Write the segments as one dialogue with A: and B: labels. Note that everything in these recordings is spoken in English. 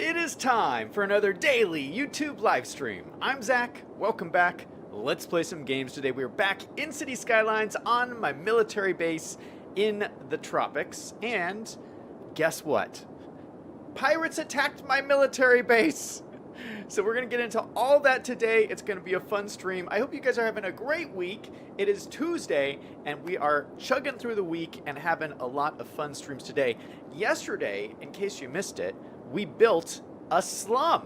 A: It is time for another daily YouTube live stream. I'm Zach. Welcome back. Let's play some games today. We are back in City Skylines on my military base in the tropics. And guess what? Pirates attacked my military base. So we're going to get into all that today. It's going to be a fun stream. I hope you guys are having a great week. It is Tuesday, and we are chugging through the week and having a lot of fun streams today. Yesterday, in case you missed it, we built a slum.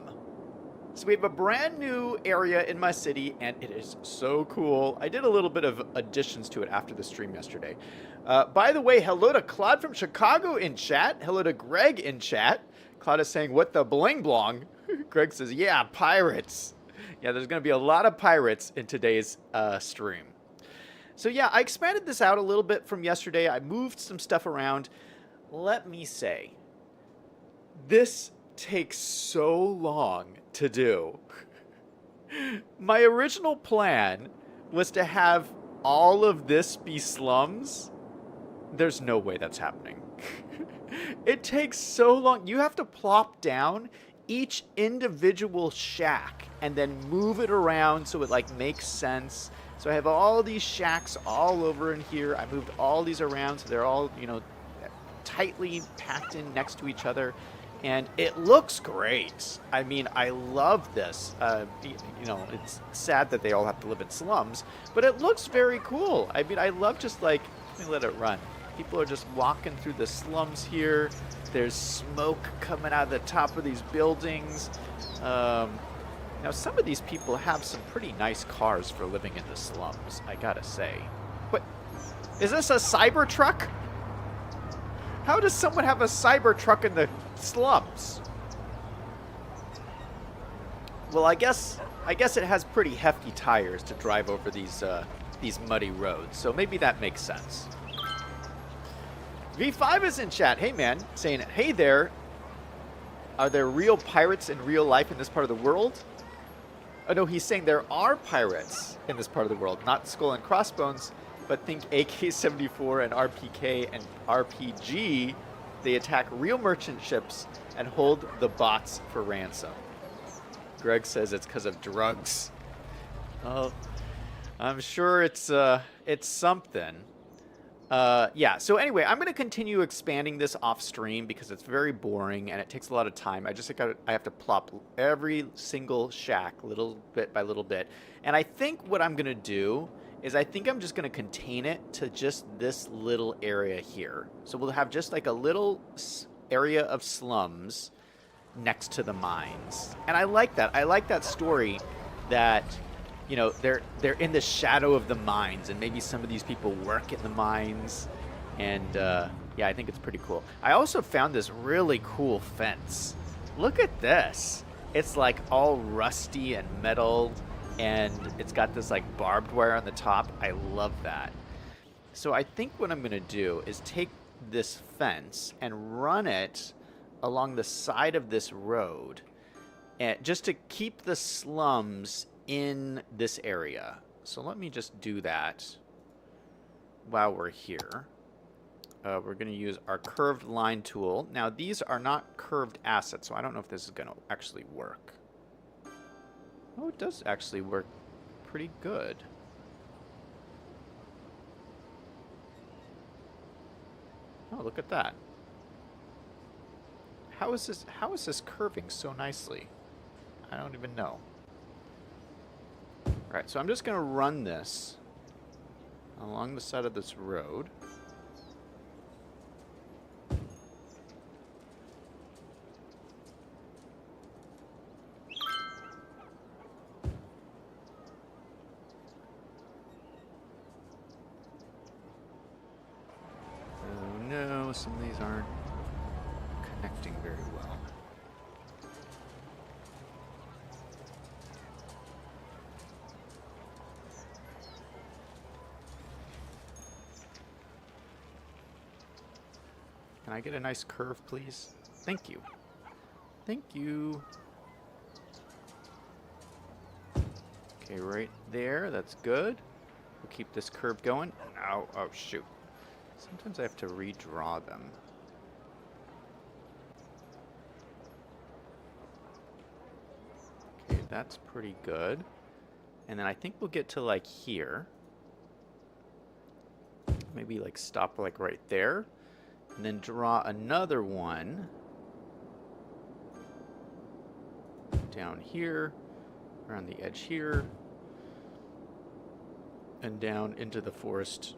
A: So we have a brand new area in my city, and it is so cool. I did a little bit of additions to it after the stream yesterday. By the way, hello to Claude from Chicago in chat. Hello to Greg in chat. Claude is saying, what the bling blong? Greg says, yeah, pirates. Yeah, there's going to be a lot of pirates in today's stream. So yeah, I expanded this out a little bit from yesterday. I moved some stuff around. Let me say, this takes so long to do. My original plan was to have all of this be slums. There's no way that's happening. It takes so long. You have to plop down each individual shack and then move it around so it like makes sense. So I have all these shacks all over in here. I moved all these around so they're all, you know, tightly packed in next to each other. And it looks great. I mean, I love this. You know, it's sad that they all have to live in slums, but it looks very cool. I mean, I love just like, let me let it run. People are just walking through the slums here. There's smoke coming out of the top of these buildings. Now, some of these people have some pretty nice cars for living in the slums, I gotta say. What? Is this a Cybertruck? How does someone have a Cybertruck in the slums? Well, I guess it has pretty hefty tires to drive over these muddy roads, so maybe that makes sense. V5 is in chat. Hey, man, saying, hey there. Are there real pirates in real life in this part of the world? Oh, no, he's saying there are pirates in this part of the world, not Skull and Crossbones, but think AK-74 and RPK and RPG. They attack real merchant ships and hold the bots for ransom. Greg says it's because of drugs. Oh, I'm sure it's something. Yeah, so anyway, I'm going to continue expanding this off stream because it's very boring and it takes a lot of time. I have to plop every single shack little bit by little bit. And I think what I'm going to do is I think I'm just going to contain it to just this little area here. So we'll have just like a little area of slums next to the mines. And I like that. I like that story that, you know, they're in the shadow of the mines, and maybe some of these people work in the mines. And yeah, I think it's pretty cool. I also found this really cool fence. Look at this. It's like all rusty and metal, and it's got this like barbed wire on the top. I love that. So I think what I'm going to do is take this fence and run it along the side of this road, and just to keep the slums in this area. So let me just do that while we're here. We're going to use our curved line tool. Now, these are not curved assets, so I don't know if this is going to actually work. Oh, it does actually work pretty good. Oh, look at that. How is this curving so nicely? I don't even know. All right, so I'm just going to run this along the side of this road. Oh no, some of these aren't connecting very well. Can I get a nice curve, please? Thank you. Thank you. Okay, right there. That's good. We'll keep this curve going. Oh, oh, shoot. Sometimes I have to redraw them. That's pretty good. And then I think we'll get to like here. Maybe like stop like right there. And then draw another one down here, around the edge here, and down into the forest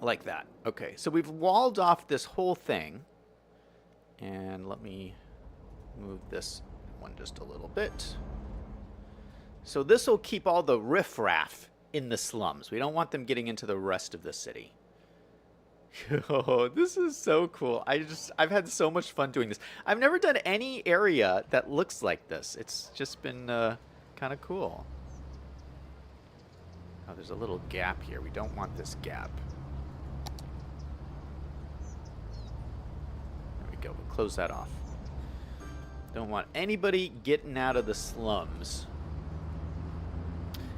A: like that. Okay, so we've walled off this whole thing. And let me move this one just a little bit. So this will keep all the riffraff in the slums. We don't want them getting into the rest of the city. Oh, this is so cool. I've had so much fun doing this. I've never done any area that looks like this. It's just been kind of cool. Oh, there's a little gap here. We don't want this gap. There we go. We'll close that off. Don't want anybody getting out of the slums.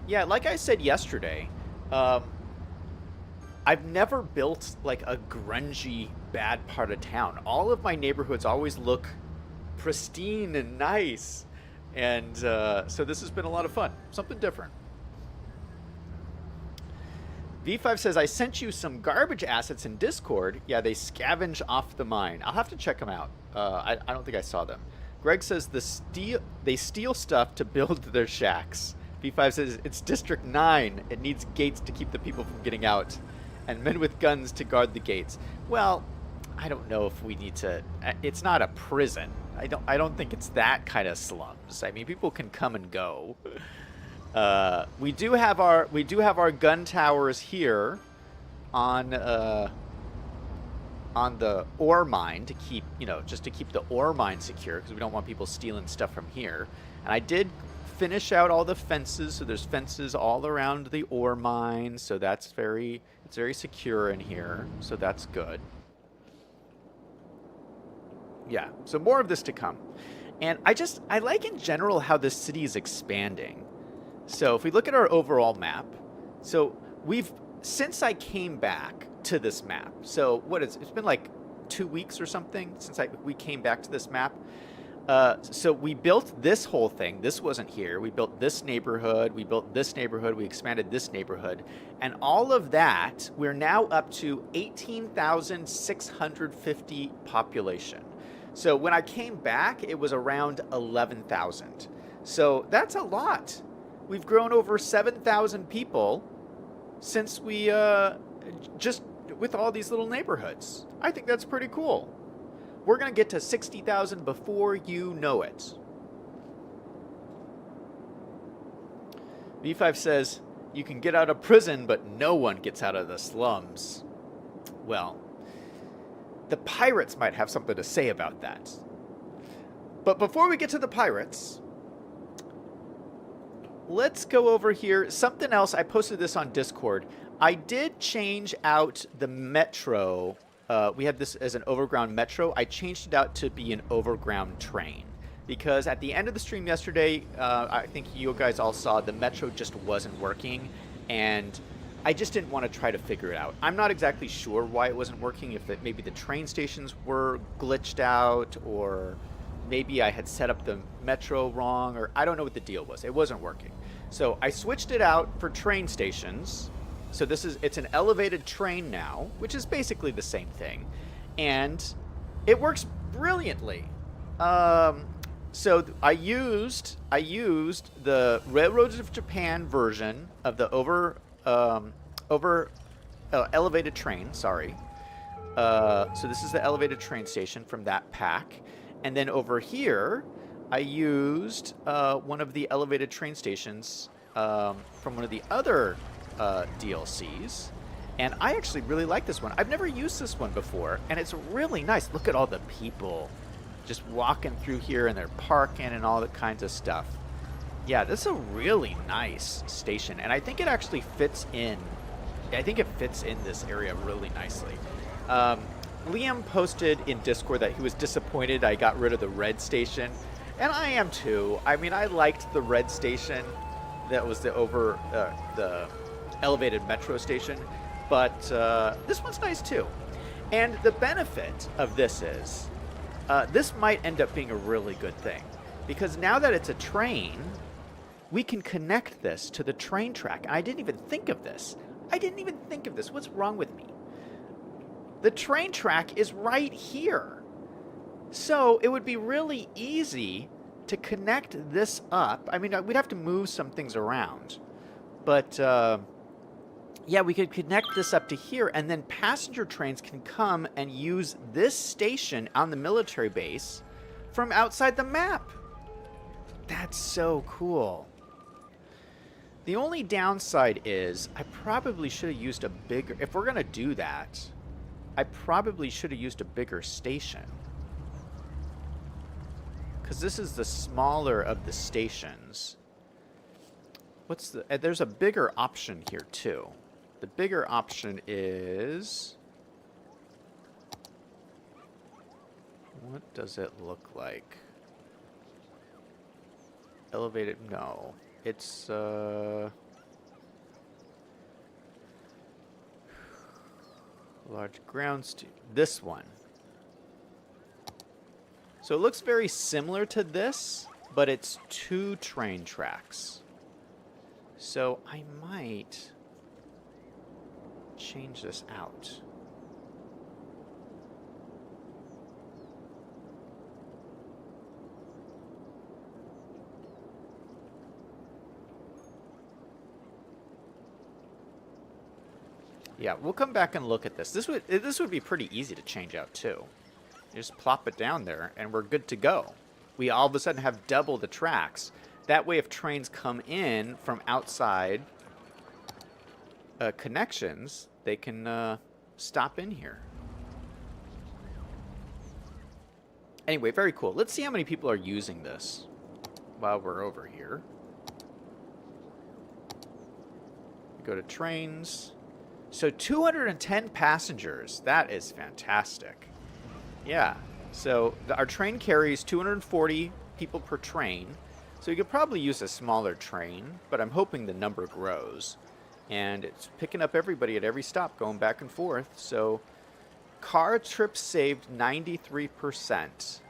A: Yeah, like I said yesterday, I've never built like a grungy, bad part of town. All of my neighborhoods always look pristine and nice. And so this has been a lot of fun. Something different. V5 says, I sent you some garbage assets in Discord. Yeah, they scavenge off the mine. I'll have to check them out. I don't think I saw them. Greg says they steal stuff to build their shacks. V5 says, it's District 9. It needs gates to keep the people from getting out. And men with guns to guard the gates. Well, I don't know if we need to... It's not a prison. I don't think it's that kind of slums. I mean, people can come and go. We do have our gun towers here on the ore mine to keep, just to keep the ore mine secure, because we don't want people stealing stuff from here. And I did finish out all the fences, so there's fences all around the ore mine, so it's very secure in here, so that's good. Yeah, so more of this to come. And I like in general how this city is expanding. So if we look at our overall map, so since I came back to this map, so it's been like 2 weeks or something since we came back to this map. So we built this whole thing. This wasn't here. We built this neighborhood. We built this neighborhood. We expanded this neighborhood. And all of that, we're now up to 18,650 population. So when I came back, it was around 11,000. So that's a lot. We've grown over 7,000 people since we just with all these little neighborhoods. I think that's pretty cool. We're going to get to 60,000 before you know it. V5 says, you can get out of prison, but no one gets out of the slums. Well, the pirates might have something to say about that. But before we get to the pirates, let's go over here. Something else, I posted this on Discord. I did change out the metro. We had this as an overground metro. I changed it out to be an overground train. Because at the end of the stream yesterday, I think you guys all saw the metro just wasn't working. And I just didn't want to try to figure it out. I'm not exactly sure why it wasn't working. If maybe the train stations were glitched out, or maybe I had set up the metro wrong, or I don't know what the deal was. It wasn't working. So I switched it out for train stations. So it's an elevated train now, which is basically the same thing. And it works brilliantly. So I used the Railroads of Japan version of the elevated train, sorry. So this is the elevated train station from that pack. And then over here, I used one of the elevated train stations from one of the other DLCs, and I actually really like this one. I've never used this one before, and it's really nice. Look at all the people just walking through here, and they're parking and all that kinds of stuff. Yeah, this is a really nice station, and I think it actually fits in. I think it fits in this area really nicely. Liam posted in Discord that he was disappointed I got rid of the red station, and I am too. I mean, I liked the red station. That was the elevated metro station, but this one's nice too. And the benefit of this is this might end up being a really good thing, Because now that it's a train, we can connect this to the train track. And I didn't even think of this. What's wrong with me? The train track is right here. So it would be really easy to connect this up. I mean, we'd have to move some things around. But, yeah, we could connect this up to here, and then passenger trains can come and use this station on the military base from outside the map. That's so cool. The only downside is I probably should have used a bigger... If we're going to do that, I probably should have used a bigger station. Because this is the smaller of the stations. What's the... There's a bigger option here, too. The bigger option is... What does it look like? Elevated? No. It's, large ground this one. So it looks very similar to this, but it's 2 train tracks. So I might change this out. Yeah, we'll come back and look at this. This would be pretty easy to change out too. You just plop it down there and we're good to go. We all of a sudden have double the tracks. That way if trains come in from outside connections, they can stop in here. Anyway, very cool. Let's see how many people are using this while we're over here. Go to trains. So 210 passengers. That is fantastic. Yeah. So our train carries 240 people per train. So you could probably use a smaller train, but I'm hoping the number grows. And it's picking up everybody at every stop, going back and forth. So car trips saved 93%.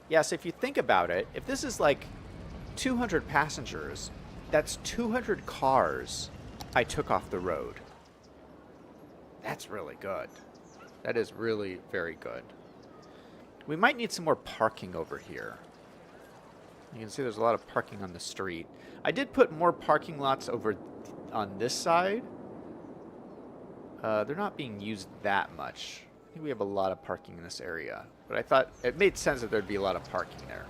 A: Yeah, so if you think about it, if this is like 200 passengers, that's 200 cars I took off the road. That's really good. That is really very good. We might need some more parking over here. You can see there's a lot of parking on the street. I did put more parking lots over on this side. They're not being used that much. I think we have a lot of parking in this area. But I thought it made sense that there'd be a lot of parking there.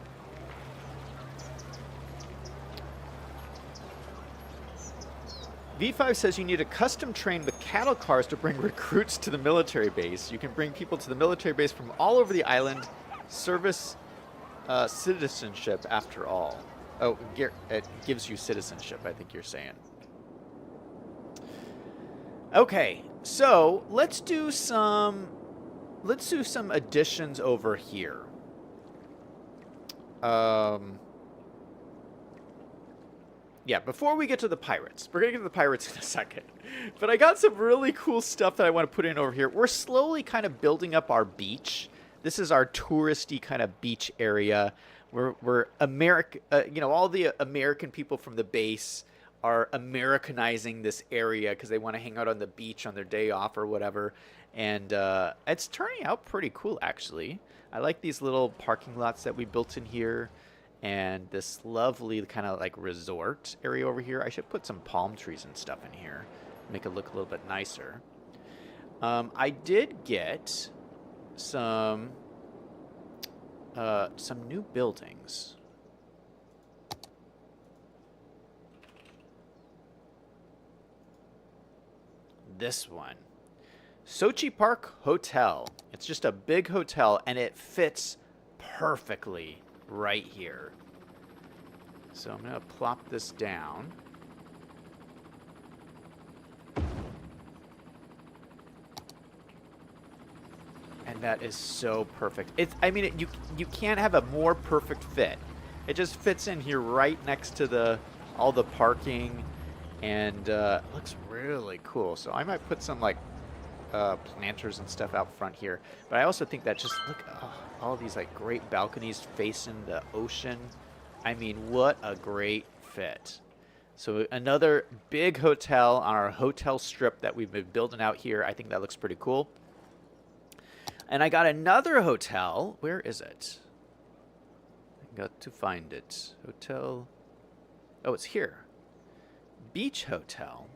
A: V5 says you need a custom train with cattle cars to bring recruits to the military base. You can bring people to the military base from all over the island. Service citizenship, after all. Oh, it gives you citizenship, I think you're saying. Okay, so let's do some additions over here. Yeah, before we get to the pirates. We're going to get to the pirates in a second. But I got some really cool stuff that I want to put in over here. We're slowly kind of building up our beach. This is our touristy kind of beach area. We're all the American people from the base are Americanizing this area because they want to hang out on the beach on their day off or whatever. And it's turning out pretty cool, actually. I like these little parking lots that we built in here. And this lovely kind of like resort area over here. I should put some palm trees and stuff in here. Make it look a little bit nicer. I did get some new buildings. This one. Sochi Park Hotel. It's just a big hotel and it fits perfectly right here. So I'm going to plop this down. And that is so perfect. You can't have a more perfect fit. It just fits in here right next to all the parking, and it looks really cool. So I might put some like planters and stuff out front here. But I also think that just look, all these like great balconies facing the ocean. I mean, what a great fit. So another big hotel on our hotel strip that we've been building out here. I think that looks pretty cool. And I got another hotel. Where is it? I got to find it. Hotel. Oh, it's here. Beach Hotel.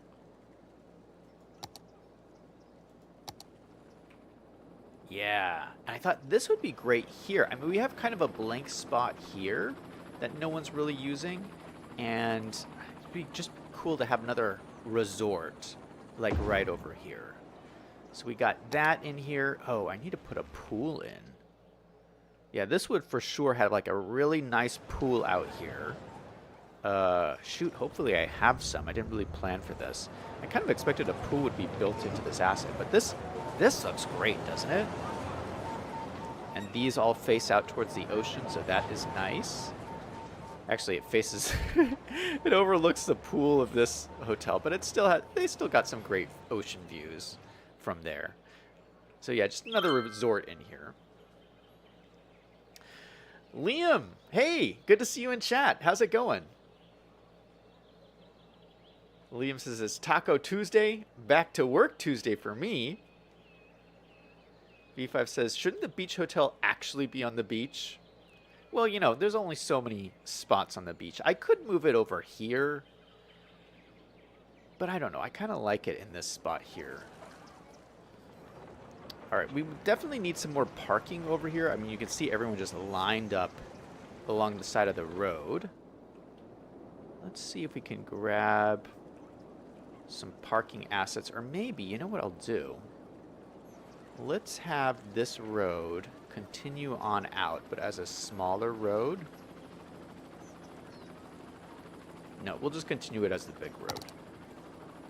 A: Yeah. And I thought this would be great here. I mean, we have kind of a blank spot here that no one's really using. And it'd be just cool to have another resort like right over here. So we got that in here. Oh, I need to put a pool in. Yeah, this would for sure have like a really nice pool out here. Shoot, hopefully I have some. I didn't really plan for this. I kind of expected a pool would be built into this asset, but this looks great, doesn't it? And these all face out towards the ocean, so that is nice. Actually, it faces, it overlooks the pool of this hotel, but they still got some great ocean views from there. So yeah, just another resort in here. Liam, hey, good to see you in chat. How's it going? Liam says it's Taco Tuesday, back to work Tuesday for me. V5 says, shouldn't the beach hotel actually be on the beach? Well, you know, there's only so many spots on the beach. I could move it over here, but I don't know. I kind of like it in this spot here. All right, we definitely need some more parking over here. I mean, you can see everyone just lined up along the side of the road. Let's see if we can grab some parking assets, or maybe, you know what I'll do? Let's have this road continue on out, but as a smaller road. No, we'll just continue it as the big road.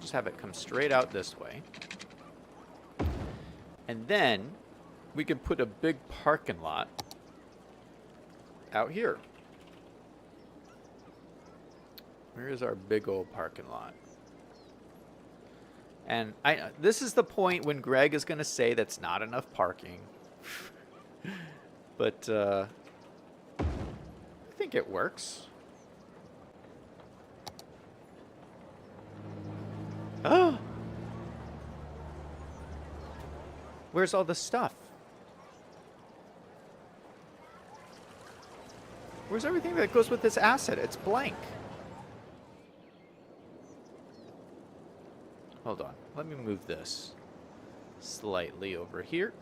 A: Just have it come straight out this way. And then we can put a big parking lot out here. Where is our big old parking lot? And this is the point when Greg is going to say that's not enough parking. But I think it works. Oh! Where's all the stuff? Where's everything that goes with this asset? It's blank. Hold on. Let me move this slightly over here.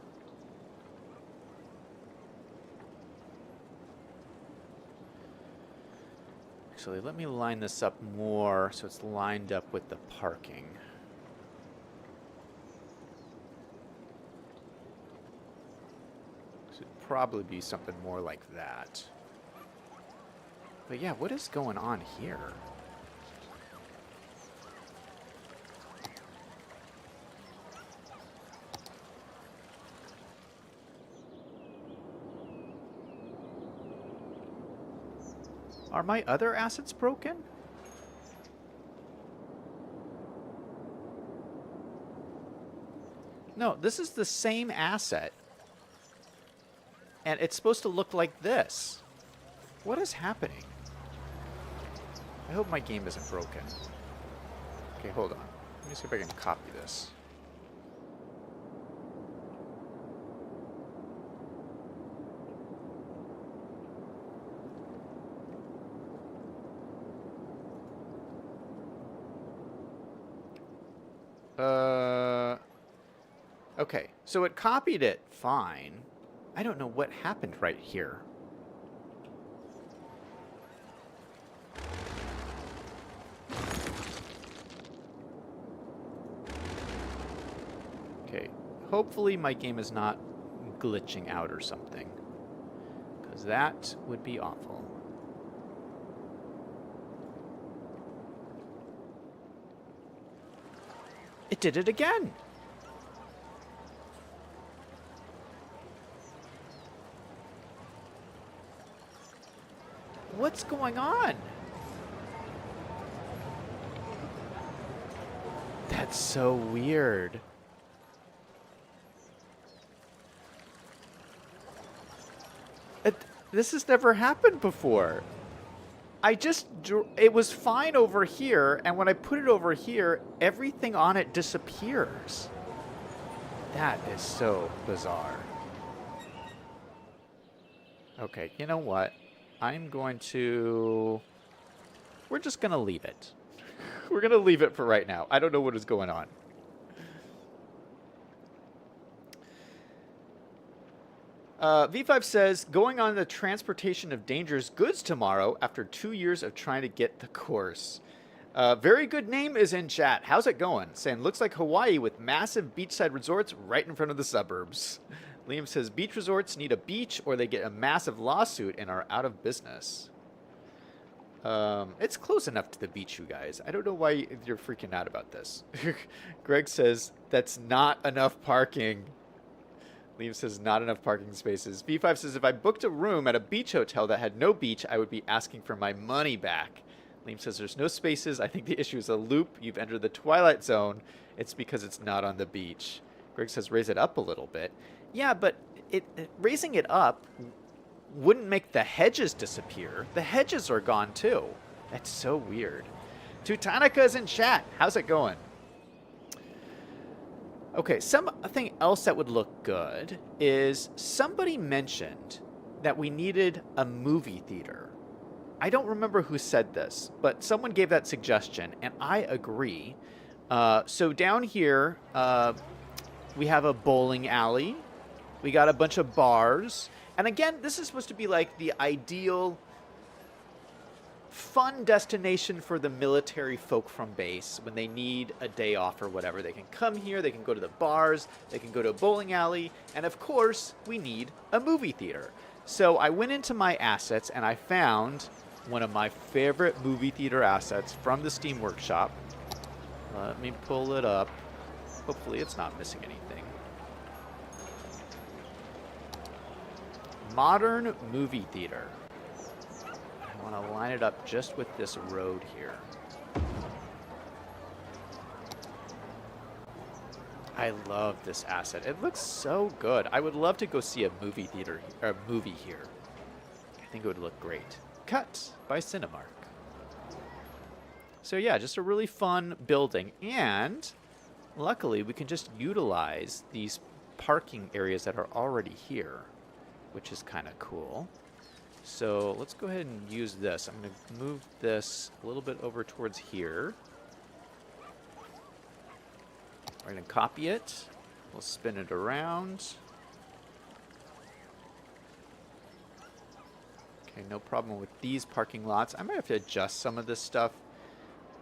A: Actually, let me line this up more so it's lined up with the parking. Should probably be something more like that. But yeah, what is going on here? Are my other assets broken? No, this is the same asset. And it's supposed to look like this. What is happening? I hope my game isn't broken. Okay, hold on. Let me see if I can copy this. Okay, so it copied it fine. I don't know what happened right here. Okay, hopefully my game is not glitching out or something, because that would be awful. It did it again! What's going on? That's so weird. This has never happened before. It was fine over here, and when I put it over here, everything on it disappears. That is so bizarre. Okay, you know what? We're just going to leave it. We're going to leave it for right now. I don't know what is going on. V5 says, going on the transportation of dangerous goods tomorrow after 2 years of trying to get the course. Very good name is in chat. How's it going? Saying, looks like Hawaii with massive beachside resorts right in front of the suburbs. Liam says, beach resorts need a beach or they get a massive lawsuit and are out of business. It's close enough to the beach, you guys. I don't know why you're freaking out about this. Greg says, that's not enough parking. Liam says, not enough parking spaces. V5 says, if I booked a room at a beach hotel that had no beach, I would be asking for my money back. Liam says, there's no spaces. I think the issue is a loop. You've entered the Twilight Zone. It's because it's not on the beach. Greg says, raise it up a little bit. Yeah, but raising it up wouldn't make the hedges disappear. The hedges are gone, too. That's so weird. Teutonica's in chat. How's it going? Okay, something else that would look good is somebody mentioned that we needed a movie theater. I don't remember who said this, but someone gave that suggestion, and I agree. So down here, we have a bowling alley. We got a bunch of bars. And again, this is supposed to be like the ideal fun destination for the military folk from base when they need a day off or whatever. They can come here, they can go to the bars, they can go to a bowling alley, and of course, we need a movie theater. So I went into my assets and I found one of my favorite movie theater assets from the Steam Workshop. Let me pull it up. Hopefully it's not missing anything. Modern movie theater. I want to line it up just with this road here. I love this asset. It looks so good. I would love to go see a movie theater, or a movie here. I think it would look great. Cut by Cinemark. So yeah, just a really fun building, and luckily we can just utilize these parking areas that are already here, which is kind of cool. So let's go ahead and use this. I'm going to move this a little bit over towards here. We're going to copy it. We'll spin it around. Okay, no problem with these parking lots. I might have to adjust some of this stuff,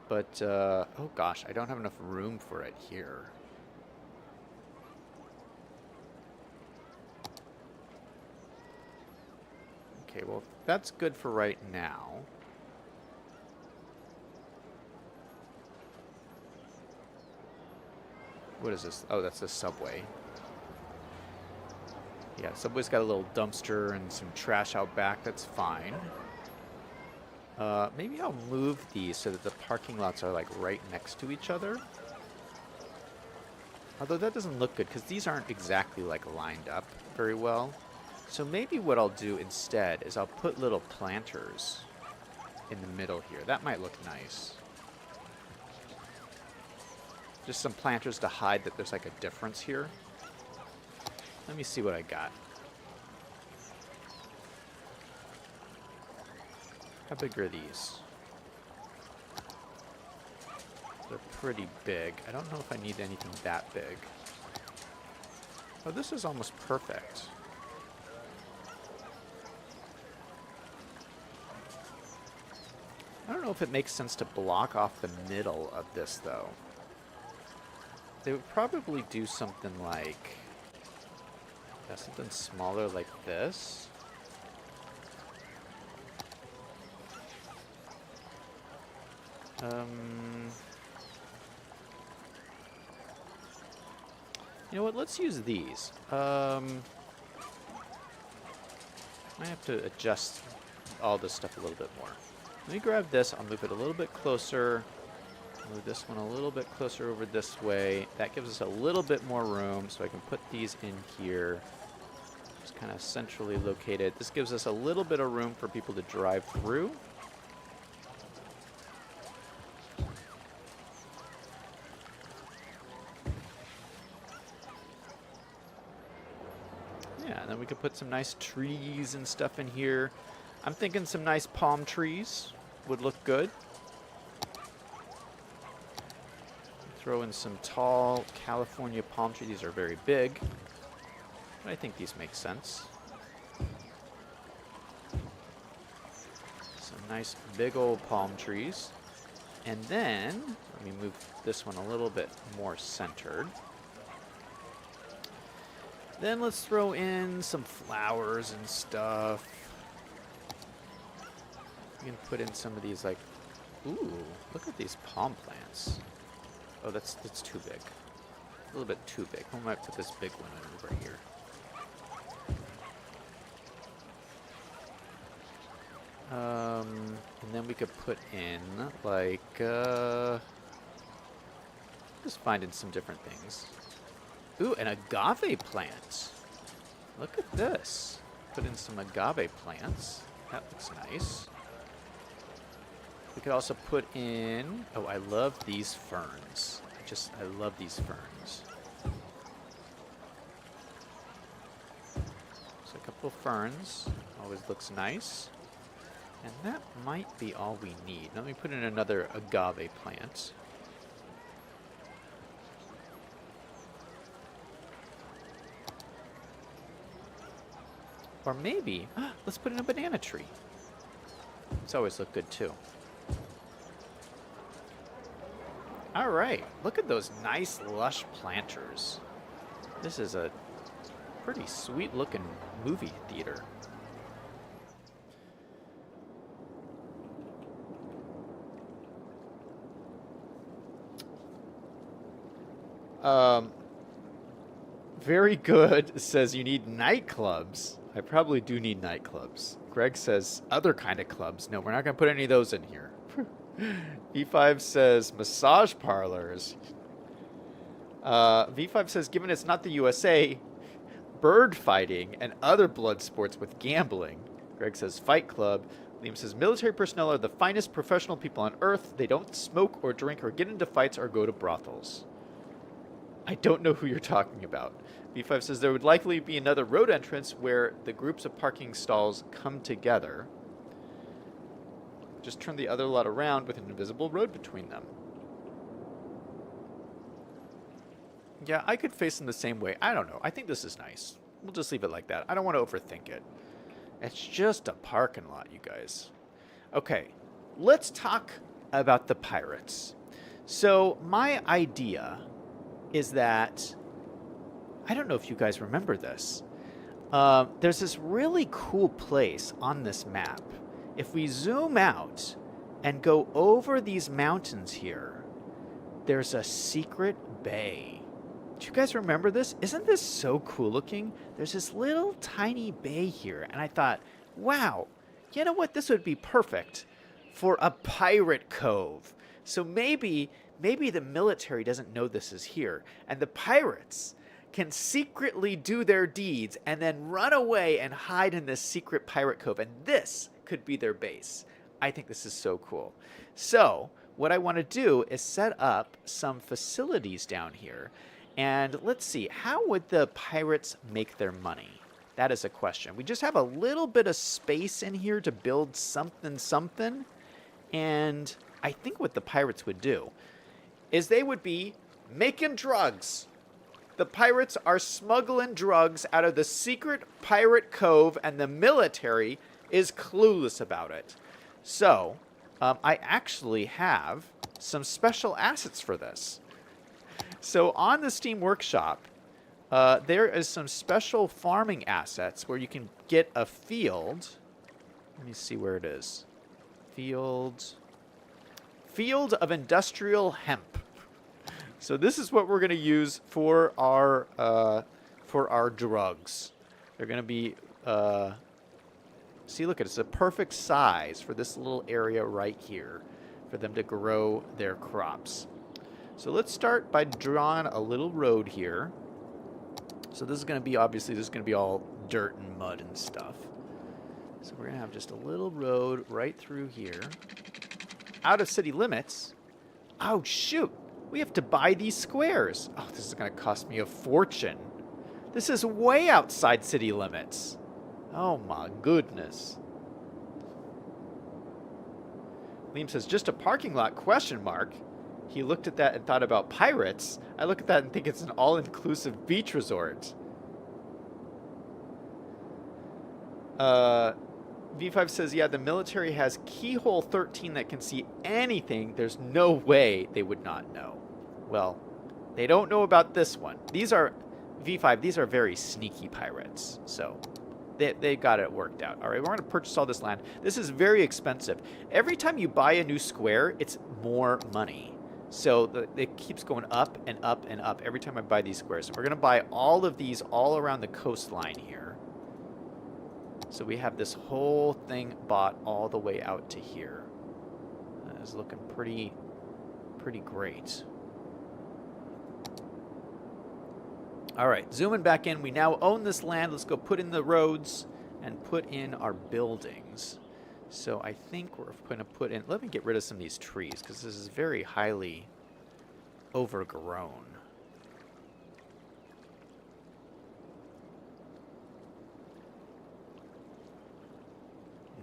A: but oh gosh, I don't have enough room for it here. Okay, well, that's good for right now. What is this? Oh, that's the subway. Yeah, subway's got a little dumpster and some trash out back. That's fine. Maybe I'll move these so that the parking lots are like right next to each other. Although that doesn't look good because these aren't exactly like lined up very well. So maybe what I'll do instead is I'll put little planters in the middle here. That might look nice. Just some planters to hide that there's like a difference here. Let me see what I got. How big are these? They're pretty big. I don't know if I need anything that big. Oh, this is almost perfect. I don't know if it makes sense to block off the middle of this, though. They would probably do something like... yeah, something smaller like this. You know what? Let's use these. I have to adjust all this stuff a little bit more. Let me grab this. I'll move it a little bit closer. Move this one a little bit closer over this way. That gives us a little bit more room, so I can put these in here. It's kind of centrally located. This gives us a little bit of room for people to drive through. Yeah, and then we could put some nice trees and stuff in here. I'm thinking some nice palm trees would look good. Throw in some tall California palm trees. These are very big, but I think these make sense. Some nice big old palm trees. And then, let me move this one a little bit more centered. Then let's throw in some flowers and stuff. We can put in some of these, like, ooh, look at these palm plants. Oh, that's too big. A little bit too big. We might put this big one over here. And then we could put in, like, just finding some different things. Ooh, an agave plant. Look at this. Put in some agave plants. That looks nice. We could also put in, oh, I love these ferns. I love these ferns. So a couple of ferns, always looks nice. And that might be all we need. Let me put in another agave plant. Or maybe, let's put in a banana tree. It's always look good too. All right, look at those nice lush planters. This is a pretty sweet looking movie theater. Very good says you need nightclubs. I probably do need nightclubs. Greg says other kind of clubs. No, we're not going to put any of those in here. V5 says massage parlors. V5 says given it's not the USA, bird fighting and other blood sports with gambling. Greg says fight club. Liam says military personnel are the finest professional people on earth. They don't smoke or drink or get into fights or go to brothels. I don't know who you're talking about. V5 says there would likely be another road entrance where the groups of parking stalls come together. Just turn the other lot around with an invisible road between them. Yeah, I could face them the same way. I don't know. I think this is nice. We'll just leave it like that. I don't want to overthink it. It's just a parking lot, you guys. Okay, let's talk about the pirates. So my idea is that, I don't know if you guys remember this. There's this really cool place on this map. If we zoom out and go over these mountains here, there's a secret bay. Do you guys remember this? Isn't this so cool looking? There's this little tiny bay here, and I thought, wow, you know what? This would be perfect for a pirate cove. So maybe the military doesn't know this is here, and the pirates can secretly do their deeds and then run away and hide in this secret pirate cove, and this could be their base. I think this is so cool. So what I want to do is set up some facilities down here, and let's see, how would the pirates make their money? That is a question. We just have a little bit of space in here to build something, and I think what the pirates would do is they would be making drugs. The pirates are smuggling drugs out of the secret pirate cove, and the military is clueless about it. So, I actually have some special assets for this. So on the Steam Workshop, there is some special farming assets where you can get a field. Let me see where it is. Field of industrial hemp. So this is what we're going to use for our drugs. They're going to be, see, look at it. It's a perfect size for this little area right here for them to grow their crops. So let's start by drawing a little road here. So this is going to be, obviously, this is going to be all dirt and mud and stuff. So we're going to have just a little road right through here. Out of city limits. Oh, shoot. We have to buy these squares. Oh, this is going to cost me a fortune. This is way outside city limits. Oh, my goodness. Liam says, just a parking lot, question mark. He looked at that and thought about pirates. I look at that and think it's an all-inclusive beach resort. V5 says, yeah, the military has keyhole 13 that can see anything. There's no way they would not know. Well, they don't know about this one. These are, V5, these are very sneaky pirates. So they got it worked out. All right, we're going to purchase all this land. This is very expensive. Every time you buy a new square, it's more money. So it keeps going up and up and up every time I buy these squares. So we're going to buy all of these all around the coastline here. So we have this whole thing bought all the way out to here. That is looking pretty great. All right, zooming back in. We now own this land. Let's go put in the roads and put in our buildings. So I think we're going to put in... Let me get rid of some of these trees because this is very highly overgrown.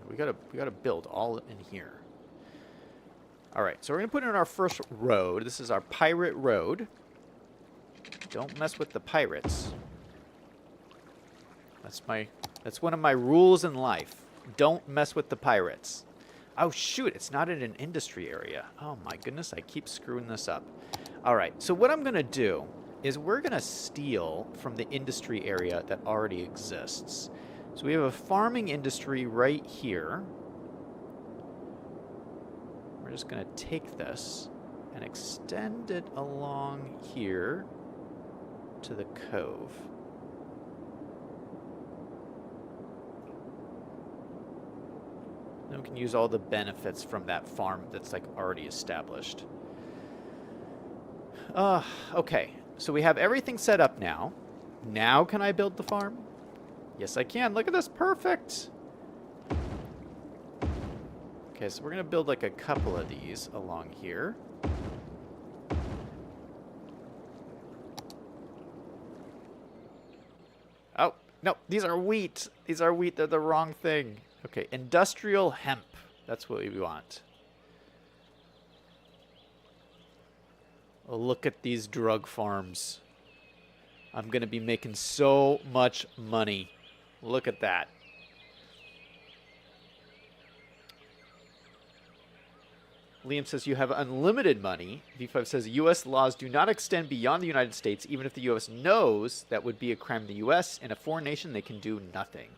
A: We gotta build all in here. All right, so we're gonna put in our first road. This is our pirate road. Don't mess with the pirates. That's one of my rules in life. Don't mess with the pirates. Oh shoot, it's not in an industry area. Oh my goodness, I keep screwing this up. All right, so what I'm gonna do is we're gonna steal from the industry area that already exists. So we have a farming industry right here. We're just going to take this and extend it along here to the cove. Then we can use all the benefits from that farm that's like already established. Okay, so we have everything set up now. Now can I build the farm? Yes, I can. Look at this. Perfect. Okay, so we're going to build like a couple of these along here. Oh, no. These are wheat. These are wheat. They're the wrong thing. Okay, industrial hemp. That's what we want. Oh, look at these drug farms. I'm going to be making so much money. Look at that. Liam says you have unlimited money. V5 says U.S. laws do not extend beyond the United States. Even if the U.S. knows that would be a crime in the U.S., in a foreign nation, they can do nothing.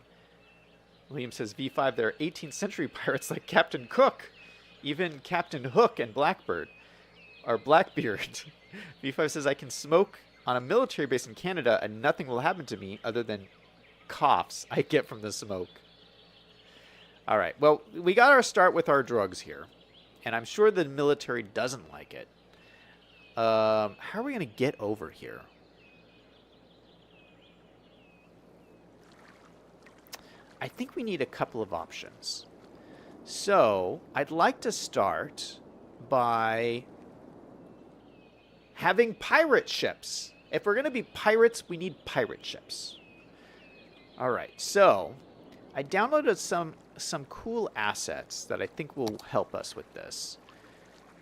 A: Liam says V5, there are 18th century pirates like Captain Cook. Even Captain Hook and Blackbeard. Or Blackbeard. V5 says I can smoke on a military base in Canada and nothing will happen to me other than coughs I get from the smoke. All right. Well, we got our start with our drugs here. And I'm sure the military doesn't like it. How are we going to get over here? I think we need a couple of options. So, I'd like to start by having pirate ships. If we're going to be pirates, we need pirate ships. All right, so I downloaded some cool assets that I think will help us with this.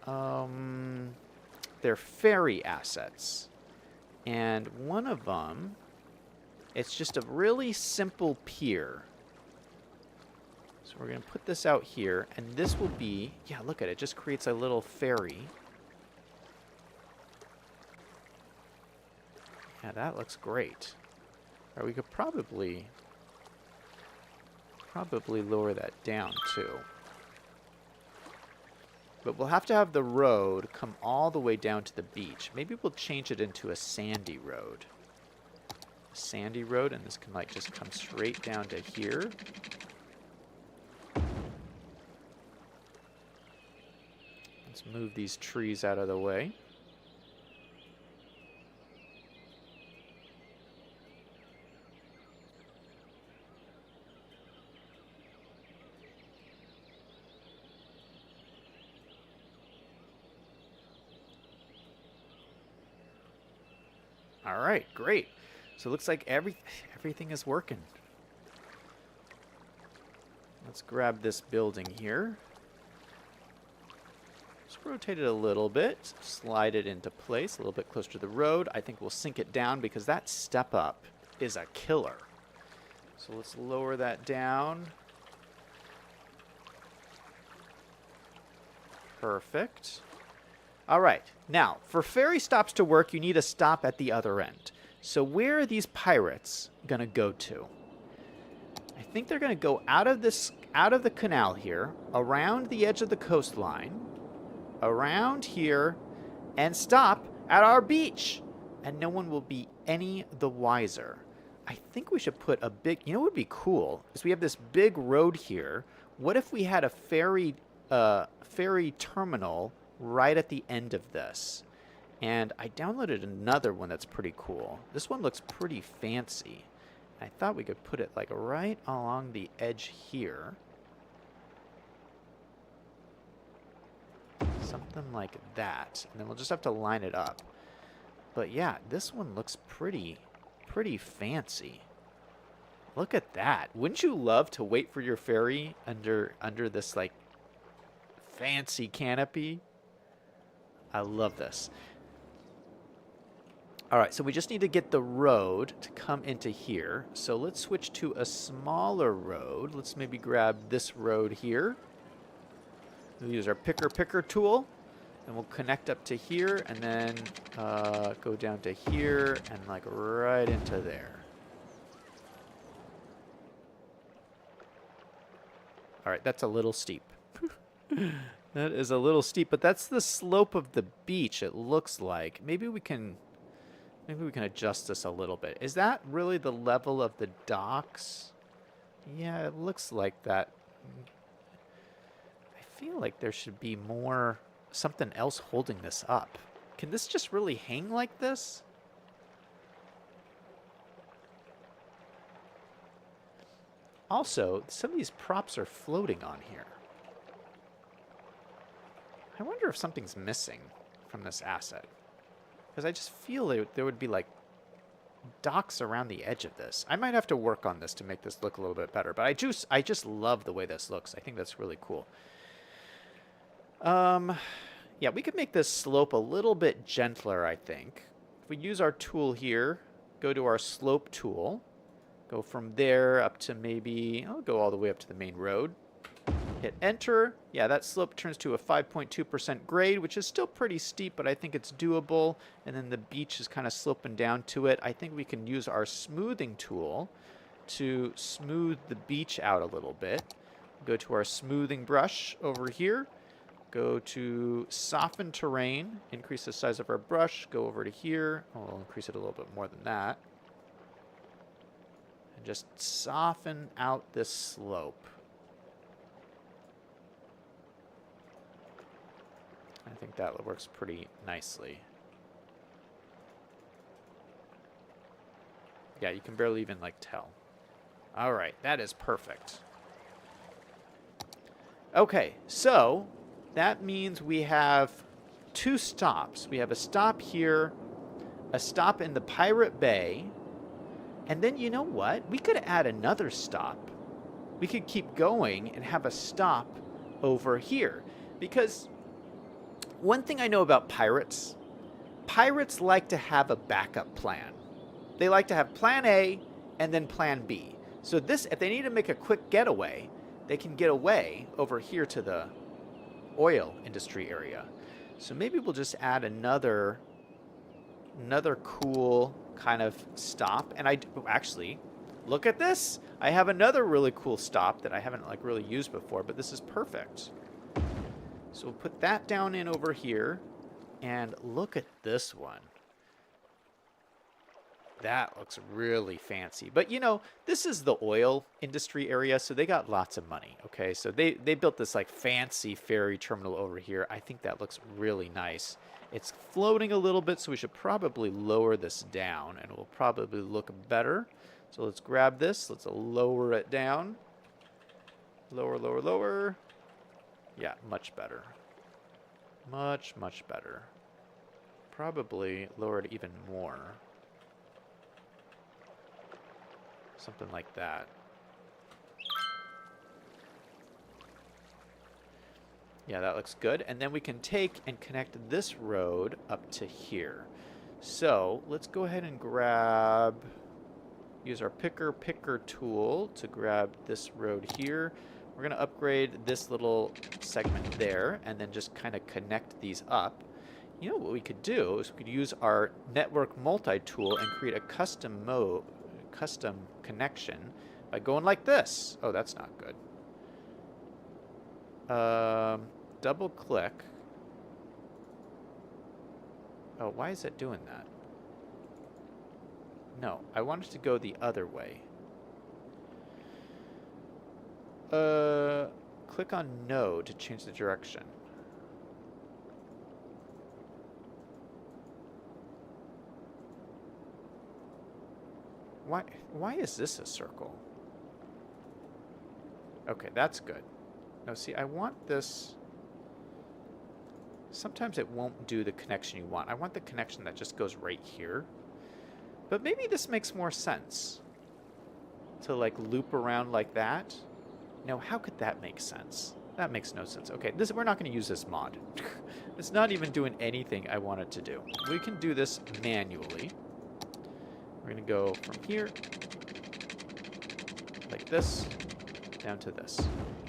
A: They're ferry assets. And one of them, it's just a really simple pier. So we're going to put this out here, and this will be, yeah, look at it, just creates a little ferry. Yeah, that looks great. Or we could probably lower that down too. But we'll have to have the road come all the way down to the beach. Maybe we'll change it into a sandy road. A sandy road, and this can like just come straight down to here. Let's move these trees out of the way. All right, great. So it looks like everything is working. Let's grab this building here. Just rotate it a little bit, slide it into place a little bit closer to the road. I think we'll sink it down because that step up is a killer. So let's lower that down. Perfect. All right. Now, for ferry stops to work, you need a stop at the other end. So where are these pirates going to go to? I think they're going to go out of the canal here, around the edge of the coastline, around here, and stop at our beach. And no one will be any the wiser. I think we should put a big, you know what would be cool is we have this big road here. What if we had a ferry terminal right at the end of this? And I downloaded another one that's pretty cool. This one looks pretty fancy. I thought we could put it like right along the edge here. Something like that. And then we'll just have to line it up. But yeah, this one looks pretty fancy. Look at that. Wouldn't you love to wait for your ferry under this like fancy canopy? I love this. All right, so we just need to get the road to come into here. So let's switch to a smaller road. Let's maybe grab this road here. We'll use our picker tool, and we'll connect up to here, and then go down to here, and like right into there. All right, that's a little steep. That is a little steep, but that's the slope of the beach, it looks like. Maybe we can adjust this a little bit. Is that really the level of the docks? Yeah, it looks like that. I feel like there should be something else holding this up. Can this just really hang like this? Also, some of these props are floating on here. I wonder if something's missing from this asset. Because I just feel there would be like docks around the edge of this. I might have to work on this to make this look a little bit better. But I just love the way this looks. I think that's really cool. Yeah, we could make this slope a little bit gentler, I think. If we use our tool here, go to our slope tool, go from there up to maybe, I'll go all the way up to the main road. Hit enter. Yeah, that slope turns to a 5.2% grade, which is still pretty steep, but I think it's doable. And then the beach is kind of sloping down to it. I think we can use our smoothing tool to smooth the beach out a little bit. Go to our smoothing brush over here. Go to soften terrain. Increase the size of our brush. Go over to here. Oh, we'll increase it a little bit more than that. And just soften out this slope. I think that works pretty nicely. Yeah, you can barely even like tell. All right, that is perfect. Okay, so that means we have two stops. We have a stop here, a stop in the Pirate Bay, and then you know what? We could add another stop. We could keep going and have a stop over here, because one thing I know about pirates like to have a backup plan. They like to have plan A and then plan B. So this, if they need to make a quick getaway, they can get away over here to the oil industry area. So maybe we'll just add another cool kind of stop. And actually, look at this. I have another really cool stop that I haven't like really used before, but this is perfect. So we'll put that down in over here, and look at this one. That looks really fancy. But you know, this is the oil industry area, so they got lots of money, okay? So they built this like fancy ferry terminal over here. I think that looks really nice. It's floating a little bit, so we should probably lower this down, and it will probably look better. So let's grab this. Let's lower it down. Lower, lower, lower. Yeah, much better. Much, much better. Probably lower it even more. Something like that. Yeah, that looks good. And then we can take and connect this road up to here. So let's go ahead and use our picker tool to grab this road here. We're going to upgrade this little segment there and then just kind of connect these up. You know what we could do is we could use our network multi-tool and create a custom connection by going like this. Oh, that's not good. Double click. Oh, why is it doing that? No, I want it to go the other way. Click on no to change the direction. Why is this a circle? Okay, that's good. No, see, I want this. Sometimes it won't do the connection you want. I want the connection that just goes right here. But maybe this makes more sense. To like loop around like that. No, how could that make sense? That makes no sense. Okay, we're not going to use this mod. It's not even doing anything I want it to do. We can do this manually. We're going to go from here, like this, down to this.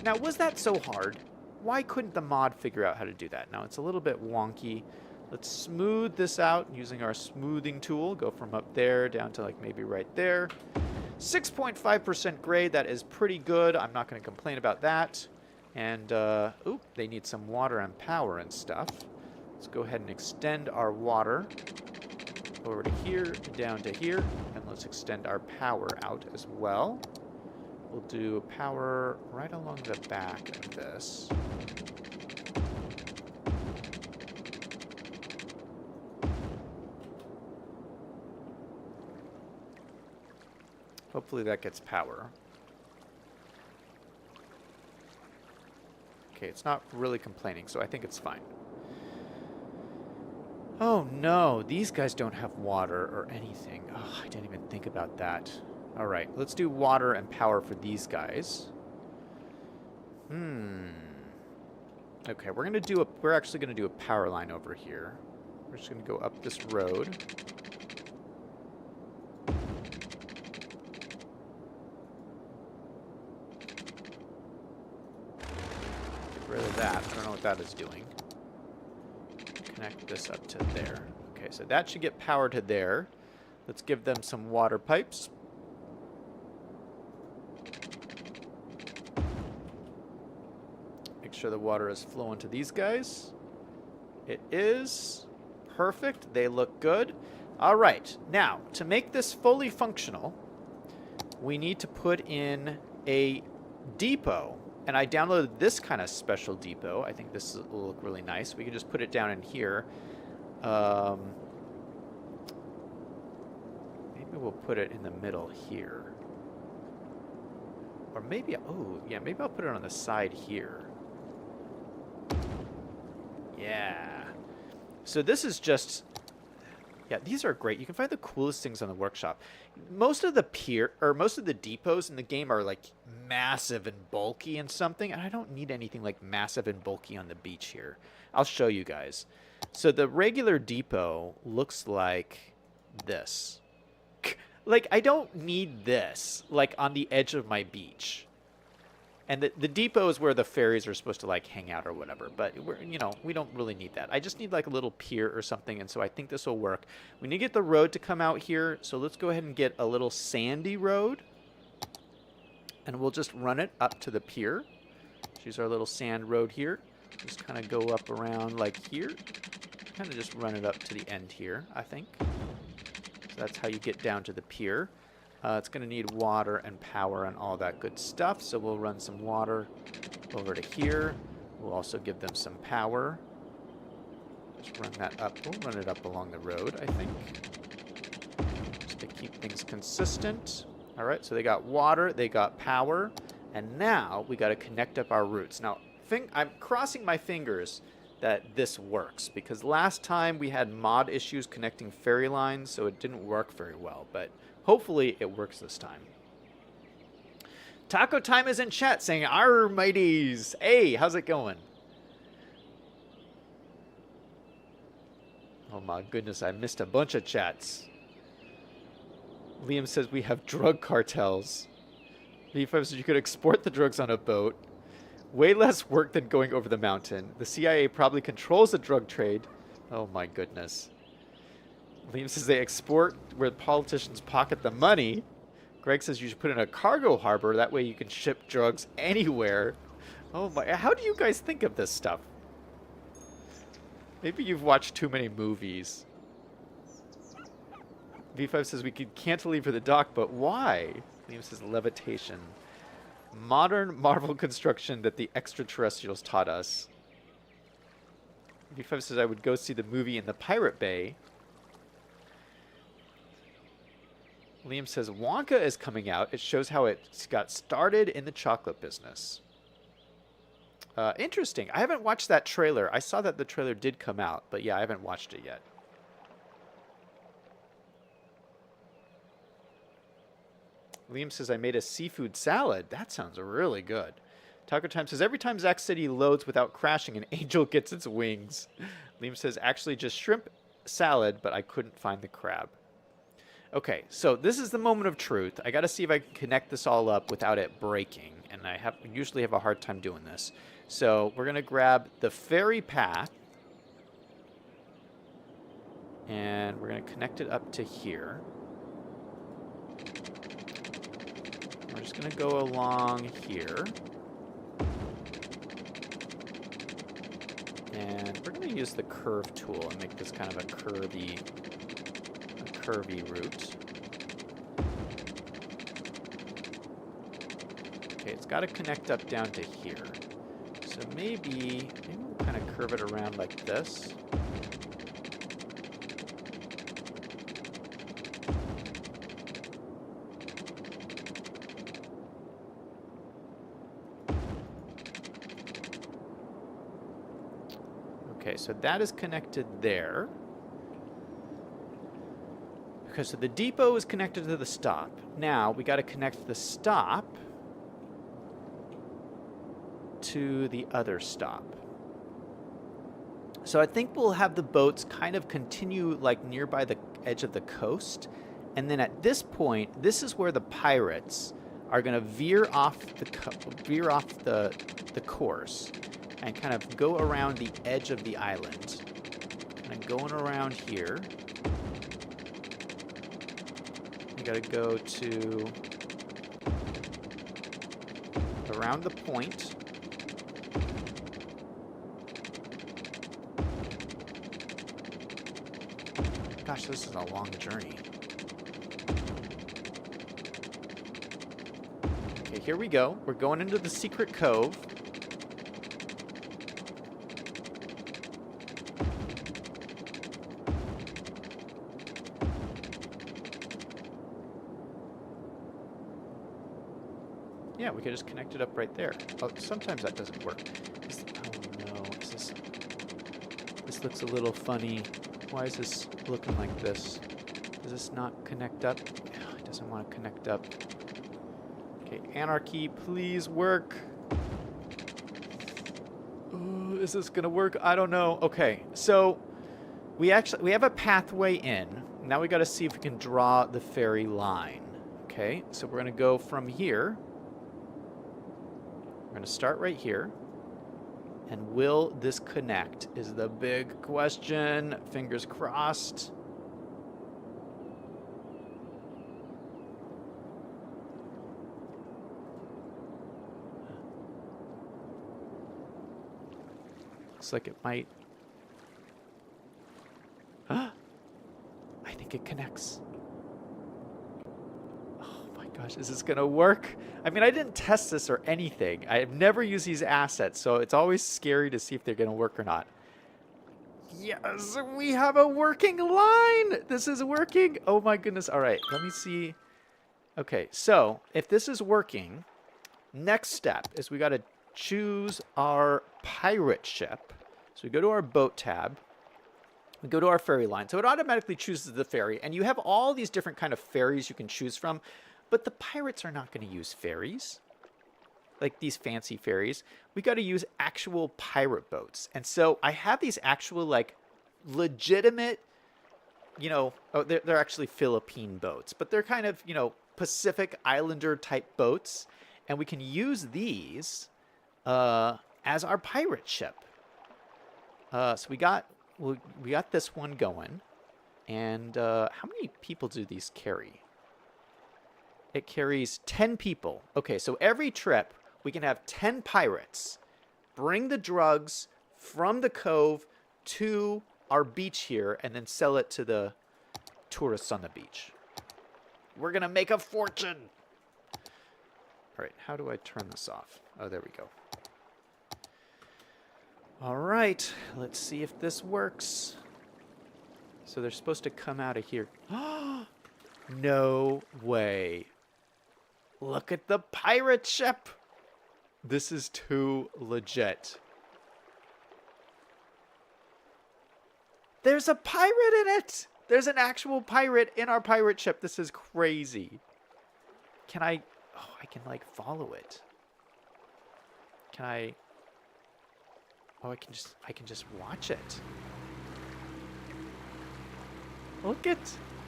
A: Now, was that so hard? Why couldn't the mod figure out how to do that? Now, it's a little bit wonky. Let's smooth this out using our smoothing tool. Go from up there down to like maybe right there. 6.5% grade, that is pretty good. I'm not going to complain about that. And, oop, they need some water and power and stuff. Let's go ahead and extend our water over to here, down to here, and let's extend our power out as well. We'll do power right along the back of this. Hopefully that gets power. Okay, it's not really complaining, so I think it's fine. Oh no, these guys don't have water or anything. Oh, I didn't even think about that. All right, let's do water and power for these guys. Okay, we're actually gonna do a power line over here. We're just gonna go up this road. Get rid of that. I don't know what that is doing. Connect this up to there. Okay, so that should get power to there. Let's give them some water pipes. Make sure the water is flowing to these guys. It is. Perfect. They look good. All right. Now, to make this fully functional, we need to put in a depot. And I downloaded this kind of special depot. I think this will look really nice. We can just put it down in here. Maybe we'll put it in the middle here. Or maybe, oh, yeah, maybe I'll put it on the side here. Yeah. So this is just, yeah, these are great. You can find the coolest things on the workshop. Most of the depots in the game are like massive and bulky and something, and I don't need anything like massive and bulky on the beach here. I'll show you guys. So the regular depot looks like this. Like, I don't need this, like, on the edge of my beach. And the depot is where the ferries are supposed to, like, hang out or whatever. But, we don't really need that. I just need, like, a little pier or something, and so I think this will work. We need to get the road to come out here, so let's go ahead and get a little sandy road. And we'll just run it up to the pier. Here's our little sand road here. Just kind of go up around, like, here. Kind of just run it up to the end here, I think. So that's how you get down to the pier. It's going to need water and power and all that good stuff, so we'll run some water over to here. We'll also give them some power. Just run that up. We'll run it up along the road, I think, just to keep things consistent. All right, so they got water, they got power, and now we got to connect up our routes. Now, I'm crossing my fingers that this works, because last time we had mod issues connecting ferry lines, so it didn't work very well, but hopefully it works this time. Taco Time is in chat saying, "Arr, mateys." Hey, how's it going? Oh my goodness, I missed a bunch of chats. Liam says we have drug cartels. V5 says you could export the drugs on a boat. Way less work than going over the mountain. The CIA probably controls the drug trade. Oh my goodness. Liam says they export where politicians pocket the money. Greg says you should put in a cargo harbor. That way you can ship drugs anywhere. Oh my, how do you guys think of this stuff? Maybe you've watched too many movies. V5 says we could cantilever the dock, but why? Liam says levitation. Modern Marvel construction that the extraterrestrials taught us. V5 says I would go see the movie in the Pirate Bay. Liam says Wonka is coming out. It shows how it got started in the chocolate business. Interesting. I haven't watched that trailer. I saw that the trailer did come out, but yeah, I haven't watched it yet. Liam says I made a seafood salad. That sounds really good. Taco Time says every time Zach City loads without crashing, an angel gets its wings. Liam says actually just shrimp salad, but I couldn't find the crab. Okay, so this is the moment of truth. I got to see if I can connect this all up without it breaking, and I usually have a hard time doing this. So we're going to grab the ferry path, and we're going to connect it up to here. We're just going to go along here. And we're going to use the curve tool and make this kind of a curvy route. Okay, it's got to connect up down to here. So maybe we'll kind of curve it around like this. Okay, so that is connected there. Okay, so the depot is connected to the stop. Now, we got to connect the stop to the other stop. So I think we'll have the boats kind of continue like nearby the edge of the coast. And then at this point, this is where the pirates are going to veer off the course and kind of go around the edge of the island. And going around here. You got to go to around the point. Gosh, this is a long journey. Okay, here we go. We're going into the secret cove. Yeah, we could just connect it up right there. Oh, sometimes that doesn't work. Oh no, this looks a little funny. Why is this looking like this? Does this not connect up? Oh, it doesn't want to connect up. Okay, Anarchy, please work. Oh, is this gonna work? I don't know. Okay, so we have a pathway in. Now we got to see if we can draw the ferry line. Okay, so we're gonna go from here. We're going to start right here. And will this connect is the big question. Fingers crossed. Looks like it might. I think it connects. Gosh, is this gonna work? I mean, I didn't test this or anything. I've never used these assets, so it's always scary to see if they're gonna work or not. Yes, we have a working line! This is working! Oh my goodness. All right, let me see. Okay, so if this is working, next step is we gotta choose our pirate ship. So we go to our boat tab. We go to our ferry line. So it automatically chooses the ferry, and you have all these different kind of ferries you can choose from. But the pirates are not going to use ferries. like these fancy ferries. We got to use actual pirate boats. And so I have these actual like legitimate, oh, they're actually Philippine boats, but they're kind of, Pacific Islander type boats. And we can use these as our pirate ship. So we got this one going. And how many people do these carry? It carries 10 people. Okay, so every trip we can have 10 pirates bring the drugs from the cove to our beach here and then sell it to the tourists on the beach. We're going to make a fortune. All right, how do I turn this off? Oh, there we go. All right, let's see if this works. So they're supposed to come out of here. No way. Look at the pirate ship. This is too legit. There's a pirate in it. There's an actual pirate in our pirate ship. This is crazy. Can I... Oh, I can, like, follow it. Can I... Oh, I can just watch it. Look at...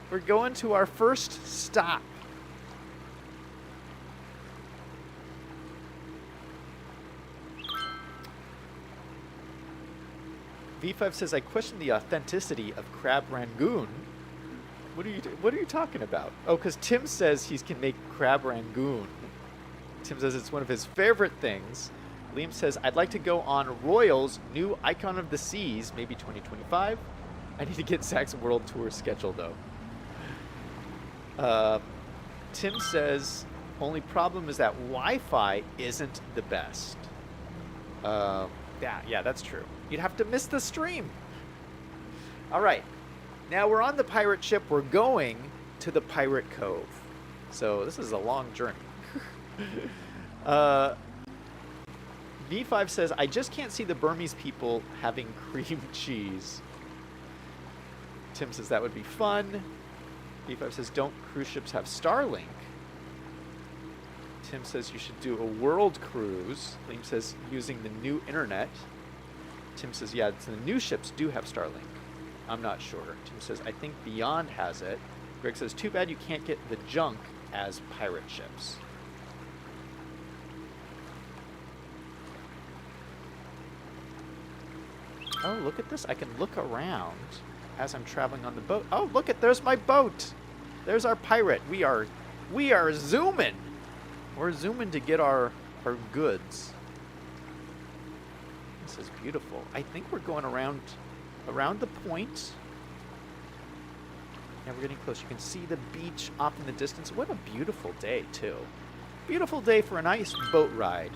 A: We're going to our first stop. V5 says, I question the authenticity of crab rangoon. What are you talking about? Oh, because Tim says he can make crab rangoon. Tim says it's one of his favorite things. Liam says, I'd like to go on Royal's new Icon of the Seas, maybe 2025. I need to get Zach's world tour schedule, though. Tim says, only problem is that Wi-Fi isn't the best. Yeah, that's true. You'd have to miss the stream. All right. Now we're on the pirate ship. We're going to the Pirate Cove. So this is a long journey. V5 says, I just can't see the Burmese people having cream cheese. Tim says that would be fun. V5 says, don't cruise ships have Starlink? Tim says you should do a world cruise. Liam says using the new internet. Tim says, yeah, the new ships do have Starlink. I'm not sure. Tim says, I think Beyond has it. Greg says, too bad you can't get the junk as pirate ships. Oh, look at this. I can look around as I'm traveling on the boat. Oh, look at, there's my boat. There's our pirate. We are zooming. We're zooming to get our goods. This is beautiful. I think we're going around the point. Yeah, we're getting close. You can see the beach off in the distance. What a beautiful day, too. Beautiful day for a nice boat ride.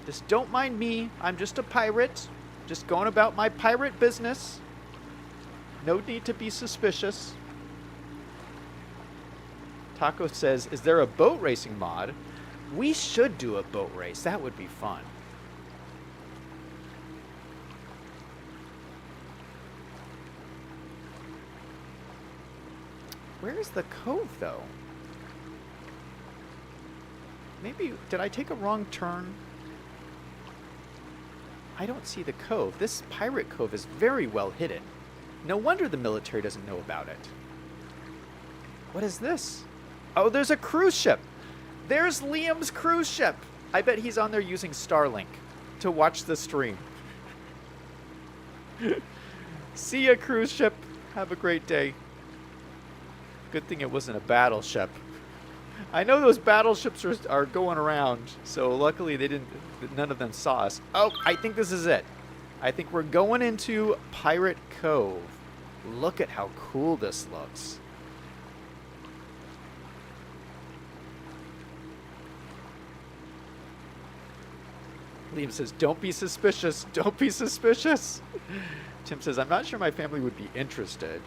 A: Just don't mind me. I'm just a pirate. Just going about my pirate business. No need to be suspicious. Taco says, is there a boat racing mod? We should do a boat race. That would be fun. Where is the cove, though? Maybe, did I take a wrong turn? I don't see the cove. This pirate cove is very well hidden. No wonder the military doesn't know about it. What is this? Oh, there's a cruise ship. There's Liam's cruise ship. I bet he's on there using Starlink to watch the stream. See ya, cruise ship. Have a great day. Good thing it wasn't a battleship. I know those battleships are going around, so luckily none of them saw us. Oh, I think this is it. I think we're going into Pirate Cove. Look at how cool this looks. Liam says, don't be suspicious. Don't be suspicious. Tim says, I'm not sure my family would be interested.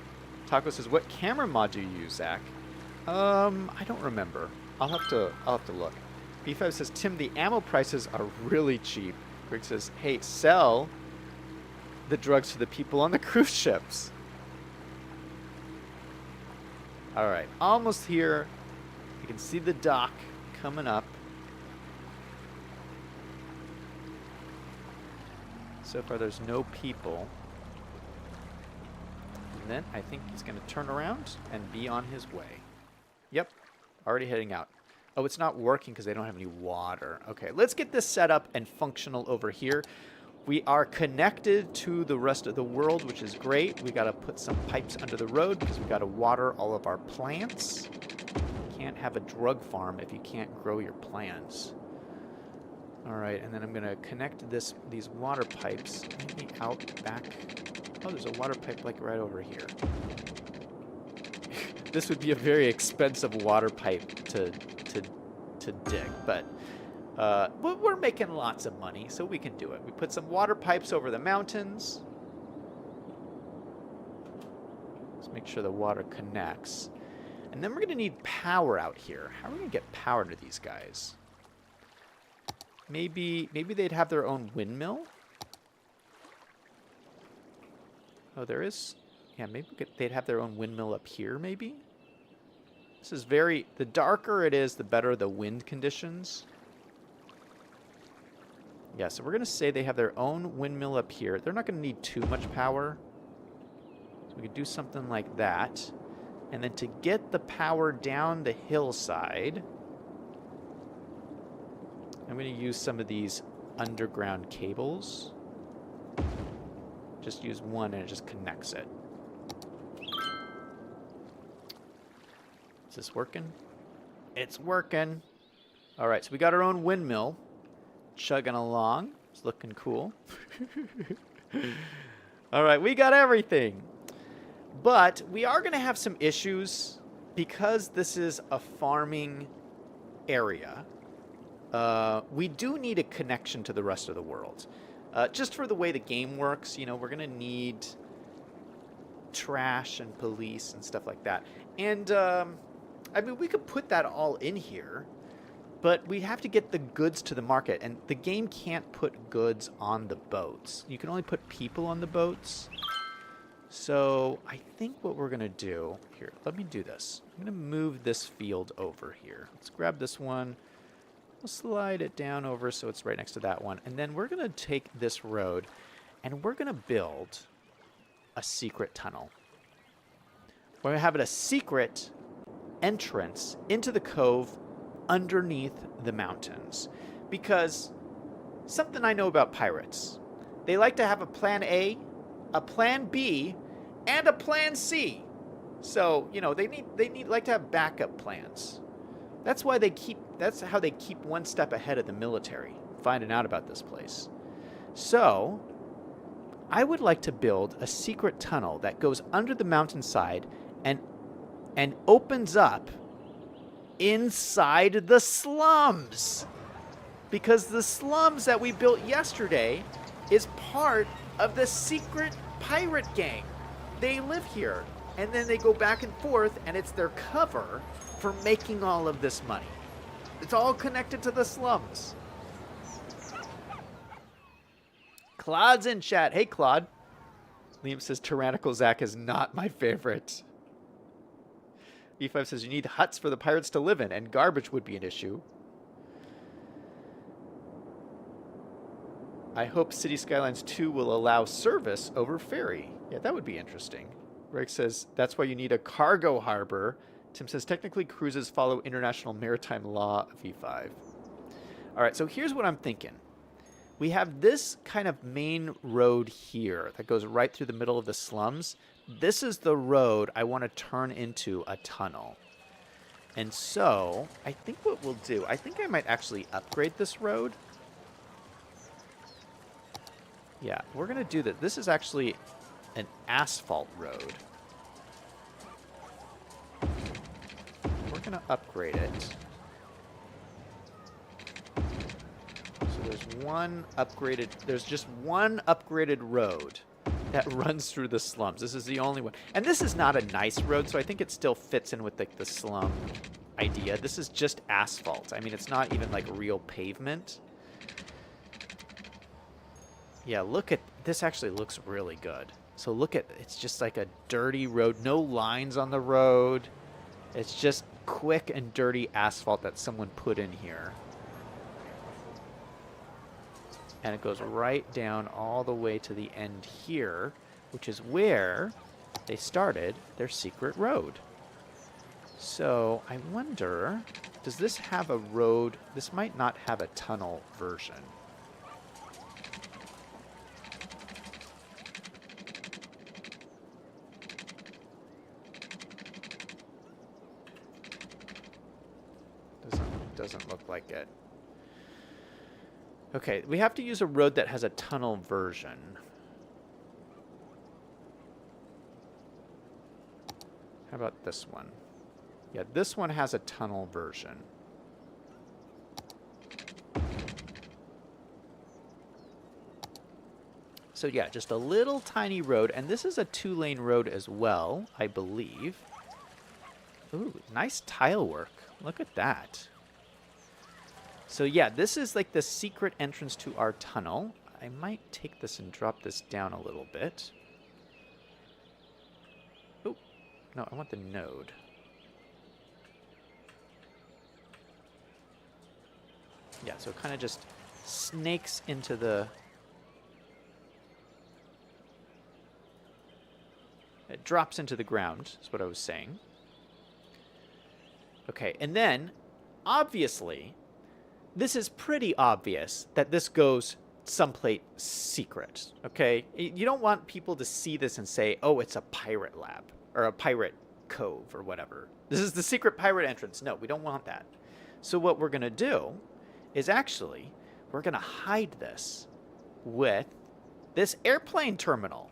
A: Taco says, what camera mod do you use, Zach? I don't remember. I'll have to look. B5 says, Tim, the ammo prices are really cheap. Greg says, hey, sell the drugs to the people on the cruise ships. All right, almost here. You can see the dock coming up. So far, there's no people. And then I think he's going to turn around and be on his way. Yep, already heading out. Oh, it's not working because they don't have any water. Okay, let's get this set up and functional over here. We are connected to the rest of the world, which is great. We got to put some pipes under the road because we got to water all of our plants. Can't have a drug farm if you can't grow your plants. All right, and then I'm going to connect these water pipes maybe out back. Oh, there's a water pipe like right over here. This would be a very expensive water pipe to dig, but we're making lots of money, so we can do it. We put some water pipes over the mountains. Let's make sure the water connects. And then we're going to need power out here. How are we going to get power to these guys? Maybe they'd have their own windmill? Oh, there is? Yeah, maybe they'd have their own windmill up here, maybe? This is the darker it is, the better the wind conditions. Yeah, so we're going to say they have their own windmill up here. They're not going to need too much power. So we could do something like that. And then to get the power down the hillside, I'm going to use some of these underground cables. Just use one and it just connects it. Is this working? It's working. All right, so we got our own windmill chugging along. It's looking cool. All right, we got everything. But we are going to have some issues because this is a farming area. We do need a connection to the rest of the world. Just for the way the game works, you know, we're going to need trash and police and stuff like that. And, I mean, we could put that all in here, but we have to get the goods to the market, and the game can't put goods on the boats. You can only put people on the boats. So I think what we're going to do here, let me do this. I'm going to move this field over here. Let's grab this one. We'll slide it down over so it's right next to that one. And then we're going to take this road and we're going to build a secret tunnel. We're going to have it a secret entrance into the cove underneath the mountains. Because something I know about pirates, they like to have a plan A, a plan B, and a plan C. So, you know, they like to have backup plans. That's how they keep one step ahead of the military, finding out about this place. So, I would like to build a secret tunnel that goes under the mountainside and opens up inside the slums. Because the slums that we built yesterday is part of the secret pirate gang. They live here, and then they go back and forth, and it's their cover for making all of this money. It's all connected to the slums. Claude's in chat. Hey, Claude. Liam says Tyrannical Zach is not my favorite. E5 says you need huts for the pirates to live in, and garbage would be an issue. I hope City Skylines 2 will allow service over ferry. Yeah, that would be interesting. Greg says that's why you need a cargo harbor. Tim says technically cruises follow international maritime law of E5. All right, so here's what I'm thinking. We have this kind of main road here that goes right through the middle of the slums. This is the road I want to turn into a tunnel. And so I think what we'll do, I think I might actually upgrade this road. Yeah, we're going to do that. This is actually an asphalt road. We're going to upgrade it. So there's just one upgraded road that runs through the slums. This is the only one. And this is not a nice road, so I think it still fits in with the slum idea. This is just asphalt. I mean, it's not even like real pavement. Yeah, look at this. Actually looks really good. So look at, it's just like a dirty road, no lines on the road. It's just quick and dirty asphalt that someone put in here. And it goes right down all the way to the end here, which is where they started their secret road. So I wonder, does this have a road? This might not have a tunnel version. Doesn't look like it. Okay, we have to use a road that has a tunnel version. How about this one? Yeah, this one has a tunnel version. So yeah, just a little tiny road, and this is a 2-lane road as well, I believe. Ooh, nice tile work. Look at that. So yeah, this is like the secret entrance to our tunnel. I might take this and drop this down a little bit. Oh, no, I want the node. Yeah, so it kind of just snakes into the... It drops into the ground, is what I was saying. Okay, and then, obviously, this is pretty obvious that this goes someplace secret, okay? You don't want people to see this and say, oh, it's a pirate lab, or a pirate cove, or whatever. This is the secret pirate entrance. No, we don't want that. So what we're going to do is actually, we're going to hide this with this airplane terminal.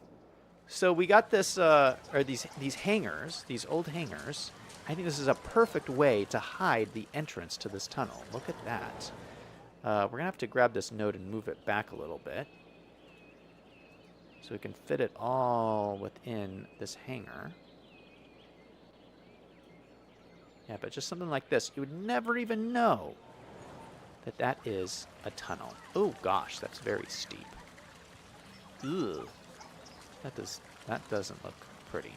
A: So we got this, or these hangars, these old hangars. I think this is a perfect way to hide the entrance to this tunnel. Look at that. We're going to have to grab this node and move it back a little bit, so we can fit it all within this hangar. Yeah, but just something like this, you would never even know that that is a tunnel. Oh gosh, that's very steep. Ugh. That doesn't look pretty.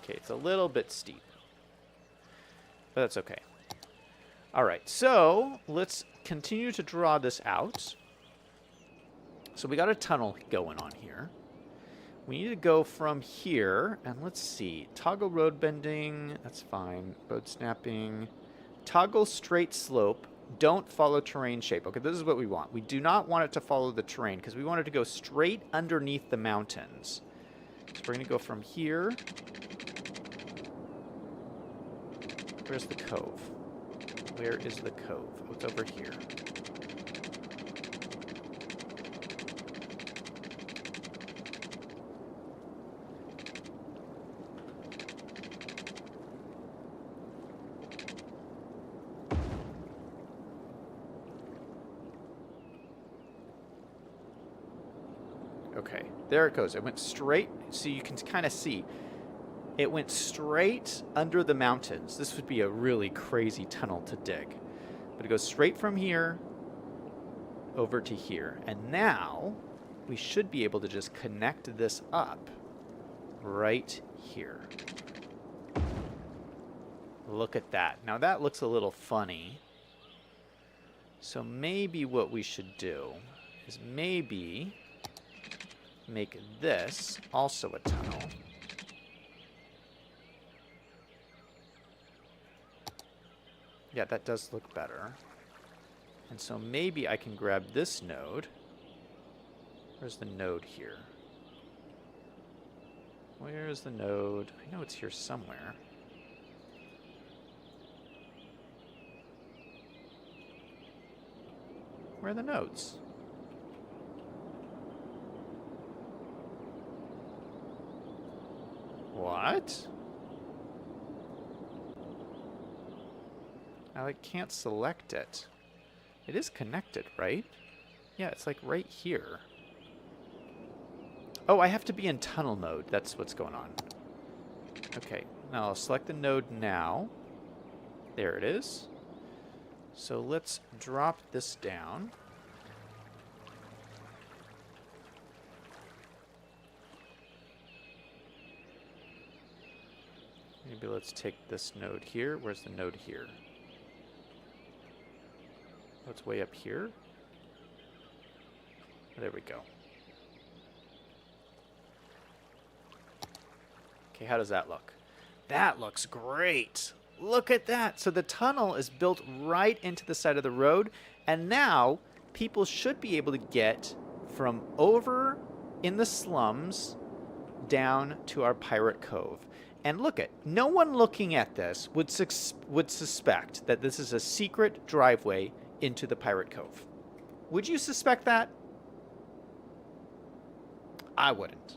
A: Okay, it's a little bit steep, but that's okay. All right, so let's continue to draw this out. So we got a tunnel going on here. We need to go from here, and let's see. Toggle road bending, that's fine. Road snapping. Toggle straight slope. Don't follow terrain shape. Okay, this is what we want. We do not want it to follow the terrain, because we want it to go straight underneath the mountains. So we're going to go from here. Where's the cove? Where is the cove? Oh, it's over here. Okay, there it goes. It went straight, so you can kind of see. It went straight under the mountains. This would be a really crazy tunnel to dig. But it goes straight from here over to here. And now we should be able to just connect this up right here. Look at that. Now that looks a little funny. So maybe what we should do is maybe make this also a tunnel. Yeah, that does look better. And so maybe I can grab this node. Where's the node here? Where's the node? I know it's here somewhere. Where are the nodes? What? I can't select it. It is connected, right? Yeah, it's like right here. Oh, I have to be in tunnel mode. That's what's going on. Okay, now I'll select the node now. There it is. So let's drop this down. Maybe let's take this node here. Where's the node here? Oh, it's way up here? There we go. Okay, how does that look? That looks great. Look at that. So the tunnel is built right into the side of the road, and now people should be able to get from over in the slums down to our pirate cove. And look at, no one looking at this would suspect that this is a secret driveway into the pirate cove. Would you suspect that? I wouldn't.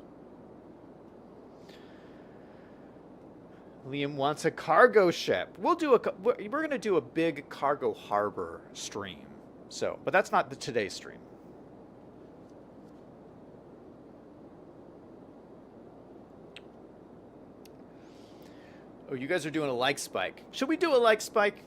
A: Liam wants a cargo ship. We're going to do a big cargo harbor stream. So, but that's not today's stream. Oh, you guys are doing a like spike. Should we do a like spike?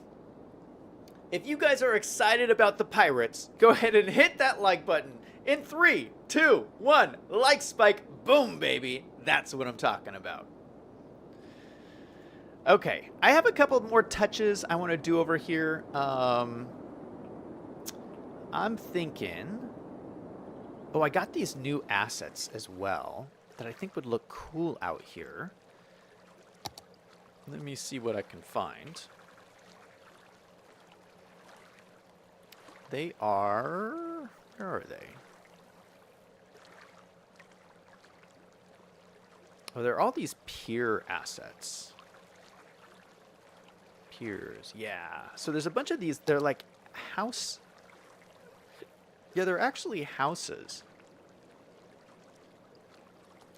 A: If you guys are excited about the pirates, go ahead and hit that like button. In 3, 2, 1, like spike. Boom, baby. That's what I'm talking about. Okay, I have a couple more touches I want to do over here. I'm thinking... Oh, I got these new assets as well that I think would look cool out here. Let me see what I can find. They are... Where are they? Oh, they're all these pier assets. Piers, yeah. So there's a bunch of these. They're like house... Yeah, they're actually houses.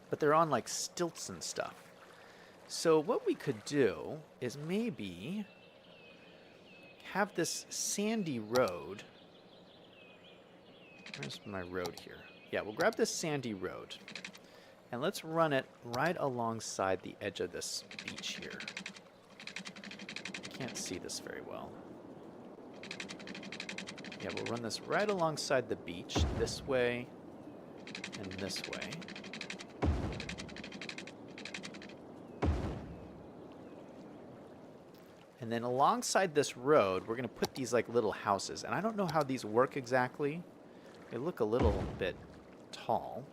A: But they're on like stilts and stuff. So what we could do is maybe have this sandy road. Where's my road here? Yeah, we'll grab this sandy road. And let's run it right alongside the edge of this beach here. I can't see this very well. Yeah, we'll run this right alongside the beach, this way and this way. And then alongside this road, we're going to put these like little houses. And I don't know how these work exactly. They look a little bit tall.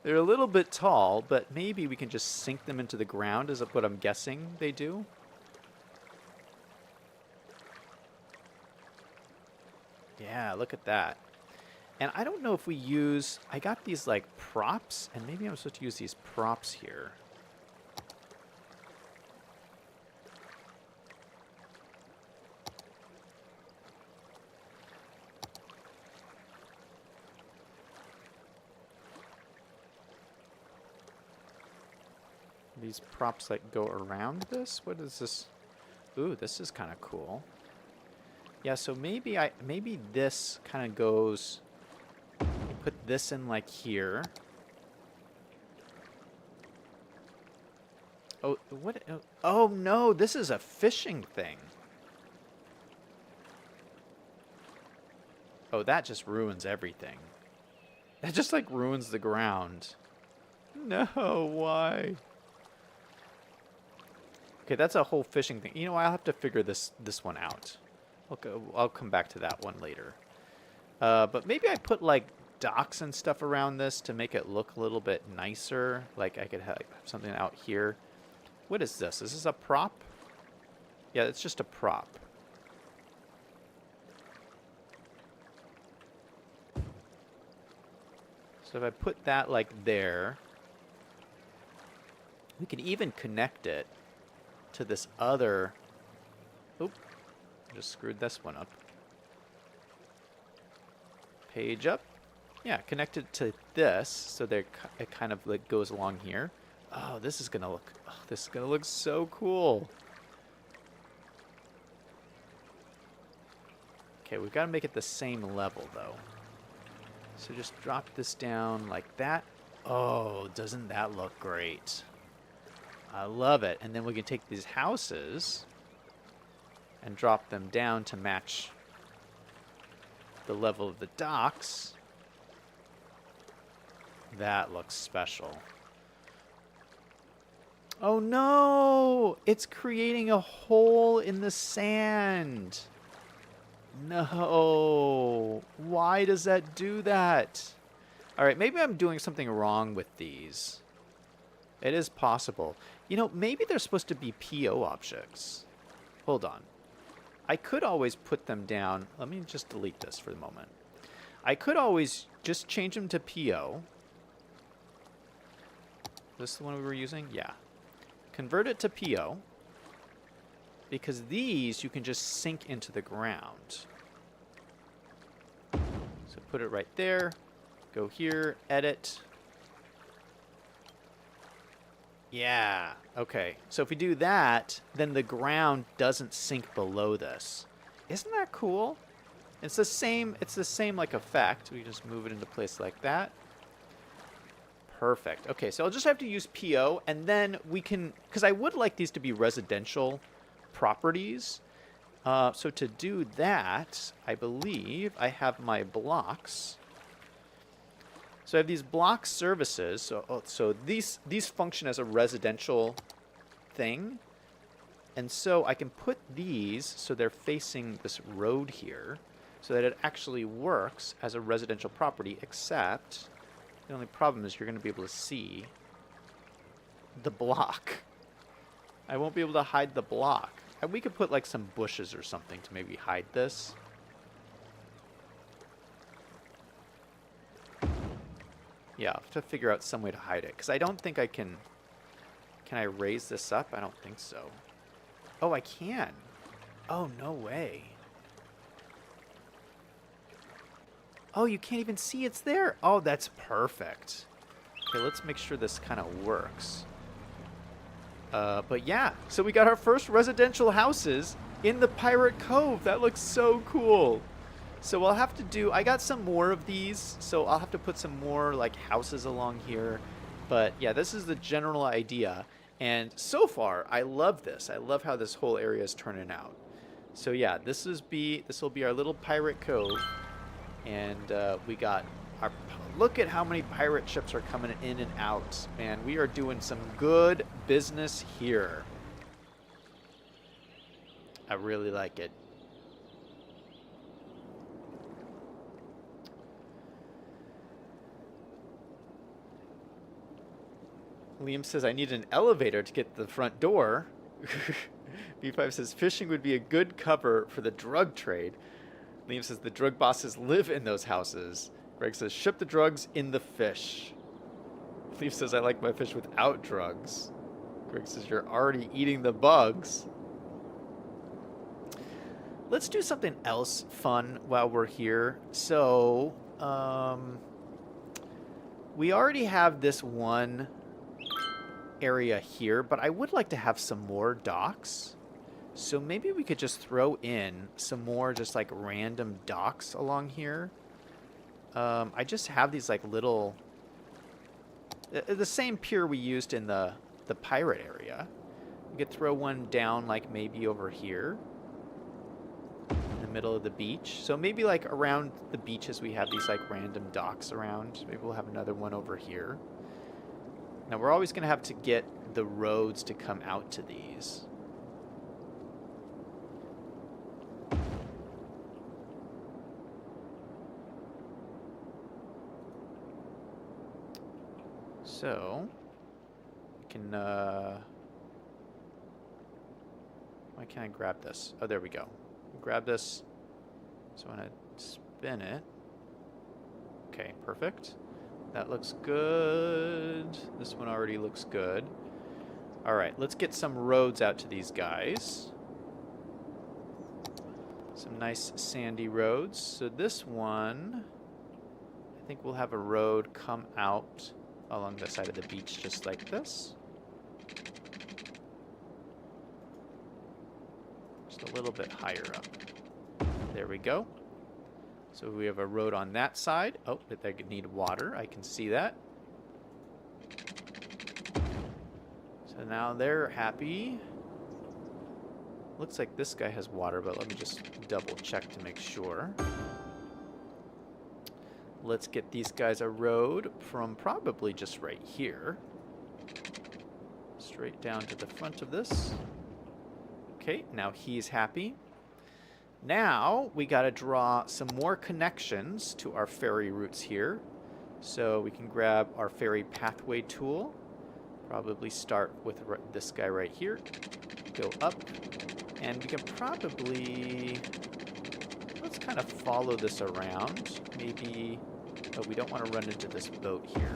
A: They're a little bit tall, but maybe we can just sink them into the ground is what I'm guessing they do. Yeah, look at that. And I don't know if we use... I got these like props, and maybe I'm supposed to use these props here. These props like go around this? What is this? Ooh, this is kind of cool. Yeah, so maybe this kind of goes... Put this in like here. Oh, what? Oh no, this is a fishing thing. Oh, that just ruins everything. That just like ruins the ground. No, why? Okay, that's a whole fishing thing. You know, I'll have to figure this one out. I'll come back to that one later. But maybe I put like docks and stuff around this to make it look a little bit nicer. Like I could have something out here. What is this? Is this a prop? Yeah, it's just a prop. So if I put that like there, we could even connect it to this other... Oop, I just screwed this one up. Page up. Yeah, connected to this, so it kind of like goes along here. Oh, this is gonna look so cool. Okay, we've got to make it the same level though. So just drop this down like that. Oh, doesn't that look great? I love it. And then we can take these houses and drop them down to match the level of the docks. That looks special. Oh no! It's creating a hole in the sand. No. Why does that do that? All right, maybe I'm doing something wrong with these. It is possible. You know, maybe they're supposed to be PO objects. Hold on. I could always put them down. Let me just delete this for the moment. I could always just change them to PO. Is this the one we were using? Yeah. Convert it to PO. Because these you can just sink into the ground. So put it right there. Go here, edit. Yeah, okay. So if we do that, then the ground doesn't sink below this. Isn't that cool? It's the same like effect. We just move it into place like that. Perfect. Okay, so I'll just have to use PO, and then we can, because I would like these to be residential properties. So to do that, I believe I have my blocks. So I have these block services. So these function as a residential thing. And so I can put these so they're facing this road here so that it actually works as a residential property, except the only problem is you're going to be able to see the block. I won't be able to hide the block. And we could put like some bushes or something to maybe hide this. Yeah, I'll have to figure out some way to hide it. Because I don't think I can... Can I raise this up? I don't think so. Oh, I can. Oh, no way. Oh, you can't even see it's there. Oh, that's perfect. Okay, let's make sure this kind of works. But yeah, so we got our first residential houses in the Pirate Cove. That looks so cool. So I'll have to do, I got some more of these, so I'll have to put some more like houses along here. But yeah, this is the general idea. And so far, I love this. I love how this whole area is turning out. So yeah, this will be our little Pirate Cove. And we got our, look at how many pirate ships are coming in and out. Man, we are doing some good business here. I really like it. Liam says, I need an elevator to get to the front door. B5 says, fishing would be a good cover for the drug trade. Liam says, the drug bosses live in those houses. Greg says, ship the drugs in the fish. Liam says, I like my fish without drugs. Greg says, you're already eating the bugs. Let's do something else fun while we're here. So, we already have this one area here, but I would like to have some more docks. So maybe we could just throw in some more just like random docks along here. I just have these like little, the same pier we used in the pirate area. We could throw one down like maybe over here in the middle of the beach. So maybe like around the beaches we have these like random docks around. Maybe we'll have another one over here. Now, we're always going to have to get the roads to come out to these. So, we can, why can't I grab this? Oh, there we go. Grab this. So I want to spin it. Okay, perfect. That looks good. This one already looks good. All right, let's get some roads out to these guys. Some nice sandy roads. So this one, I think we'll have a road come out along the side of the beach just like this. Just a little bit higher up. There we go. So we have a road on that side. Oh, but they need water. I can see that. So now they're happy. Looks like this guy has water, but let me just double check to make sure. Let's get these guys a road from probably just right here. straight down to the front of this. Okay, now he's happy. Now we got to draw some more connections to our ferry routes here. So we can grab our ferry pathway tool. Probably start with this guy right here. Go up. And we can probably... let's kind of follow this around. Maybe... oh, we don't want to run into this boat here.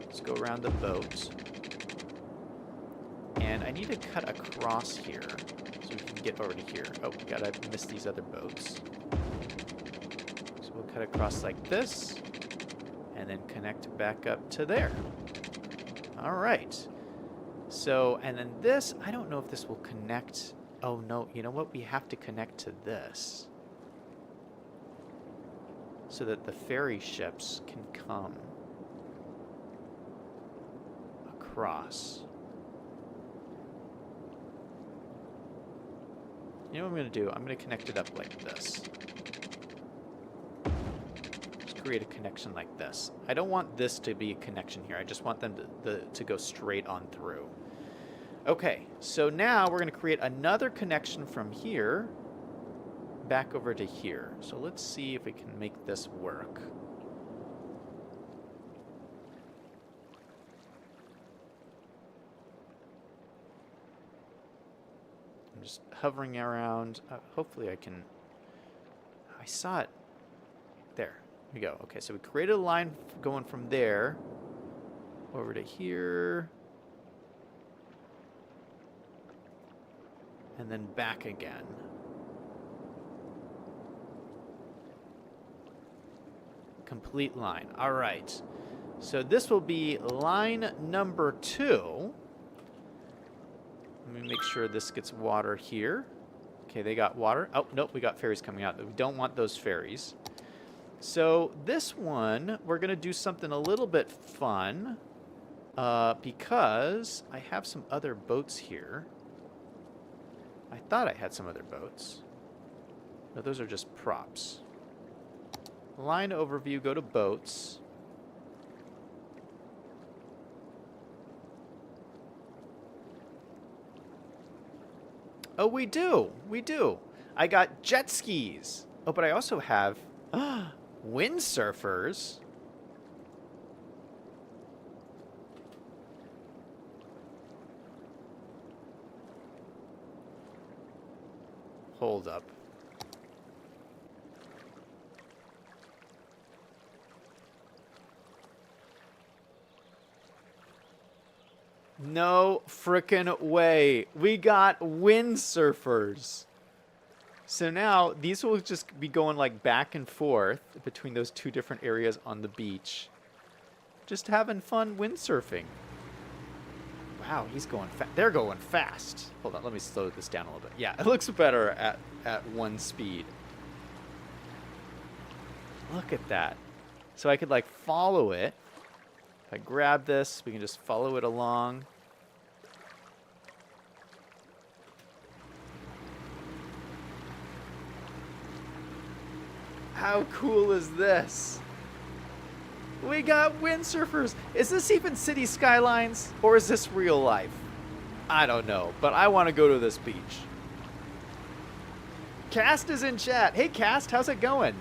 A: Let's go around the boat. And I need to cut across here so we can get over to here. Oh, we gotta miss these other boats. So we'll cut across like this, and then connect back up to there. All right. So, and then this, I don't know if this will connect. Oh no, you know what? We have to connect to this so that the ferry ships can come across. You know what I'm going to do? I'm going to connect it up like this. Just create a connection like this. I don't want this to be a connection here. I just want them to go straight on through. Okay, so now we're going to create another connection from here back over to here. So let's see if we can make this work. I'm just hovering around. Hopefully I can... I saw it. There we go. Okay, so we created a line going from there over to here. And then back again. Complete line. All right. So this will be line number 2. Let me make sure this gets water here. Okay, they got water. Oh, nope, we got ferries coming out. We don't want those ferries. So this one, we're going to do something a little bit fun because I have some other boats here. I thought I had some other boats. No, those are just props. Line overview, go to boats. Oh, we do. We do. I got jet skis. Oh, but I also have windsurfers. Hold up. No frickin' way. We got windsurfers. So now these will just be going like back and forth between those two different areas on the beach. Just having fun windsurfing. Wow, he's going fast. They're going fast. Hold on, let me slow this down a little bit. Yeah, it looks better at one speed. Look at that. So I could like follow it. If I grab this, we can just follow it along. How cool is this? We got windsurfers. Is this even City Skylines or is this real life? I don't know, but I want to go to this beach. Cast is in chat. Hey Cast, how's it going?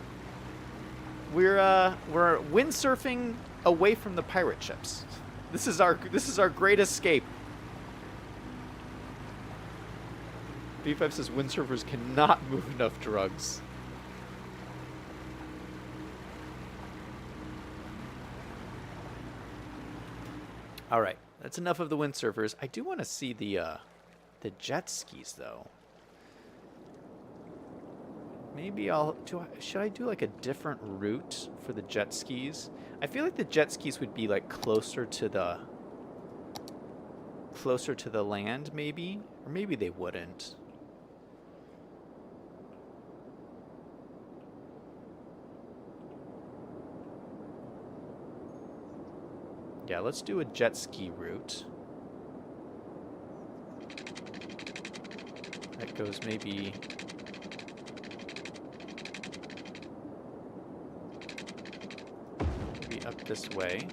A: We're windsurfing away from the pirate ships. This is our great escape. B5 says windsurfers cannot move enough drugs. All right, that's enough of the windsurfers. I do want to see the jet skis though. Maybe should I do like a different route for the jet skis? I feel like the jet skis would be like closer to the land maybe, or maybe they wouldn't. Yeah, let's do a jet ski route. That goes maybe up this way.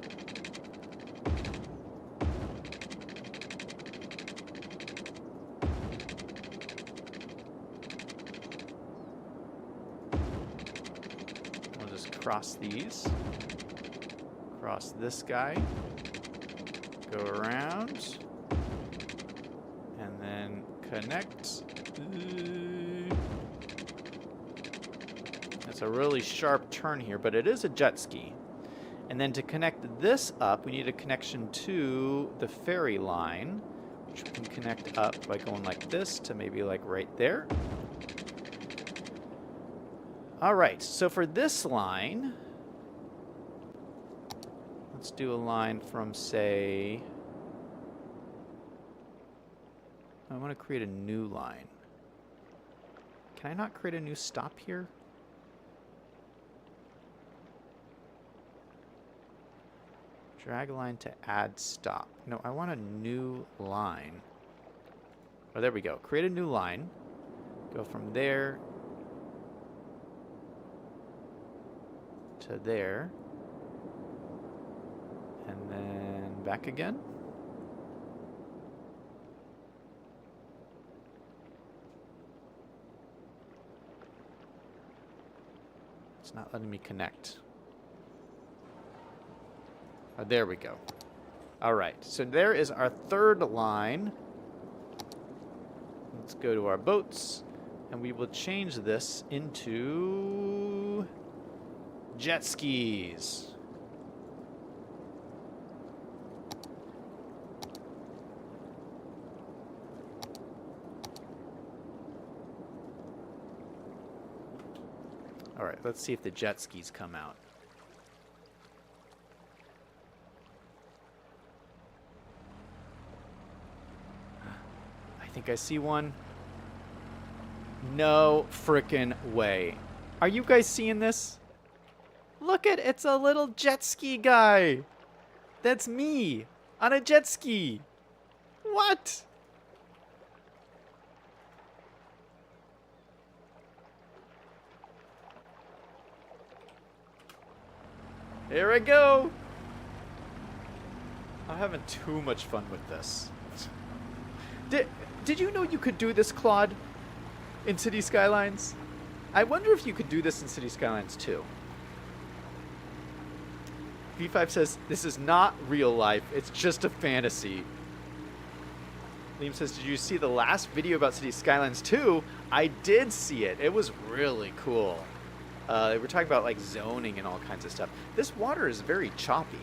A: just cross these. Cross this guy. Go around. And then connect. That's a really sharp turn here, but it is a jet ski. And then to connect this up, we need a connection to the ferry line, which we can connect up by going like this to maybe like right there. All right, so for this line, let's do a line from, say, I want to create a new line. Can I not create a new stop here? Drag a line to add stop. No, I want a new line. Oh, there we go. Create a new line. Go from there to there. And then back again. It's not letting me connect. Oh, there we go. All right, so there is our third line. Let's go to our boats, and we will change this into jet skis. All right, let's see if the jet skis come out. I think I see one. No frickin' way. Are you guys seeing this? Look at, it's a little jet ski guy. That's me on a jet ski. What? Here I go. I'm having too much fun with this. Did you know you could do this, Claude, in City Skylines? I wonder if you could do this in City Skylines too. V5 says, this is not real life. It's just a fantasy. Liam says, did you see the last video about City Skylines 2? I did see it. It was really cool. We're talking about like zoning and all kinds of stuff. This water is very choppy.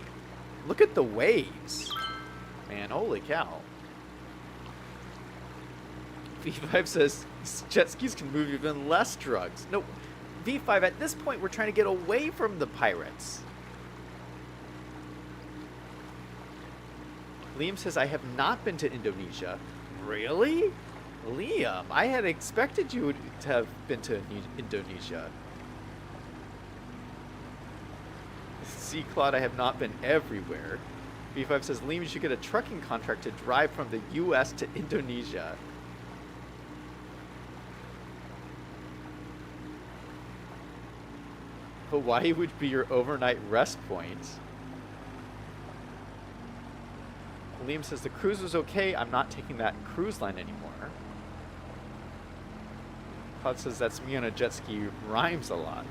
A: Look at the waves. Man, holy cow. V5 says jet skis can move even less drugs. No, V5, at this point, we're trying to get away from the pirates. Liam says, I have not been to Indonesia. Really? Liam, I had expected you to have been to Indonesia. See, Claude, I have not been everywhere. V5 says, Liam, you should get a trucking contract to drive from the U.S. to Indonesia. Hawaii would be your overnight rest point. Liam says, the cruise was okay. I'm not taking that cruise line anymore. Claude says, that's me on a jet ski. Rhymes a lot.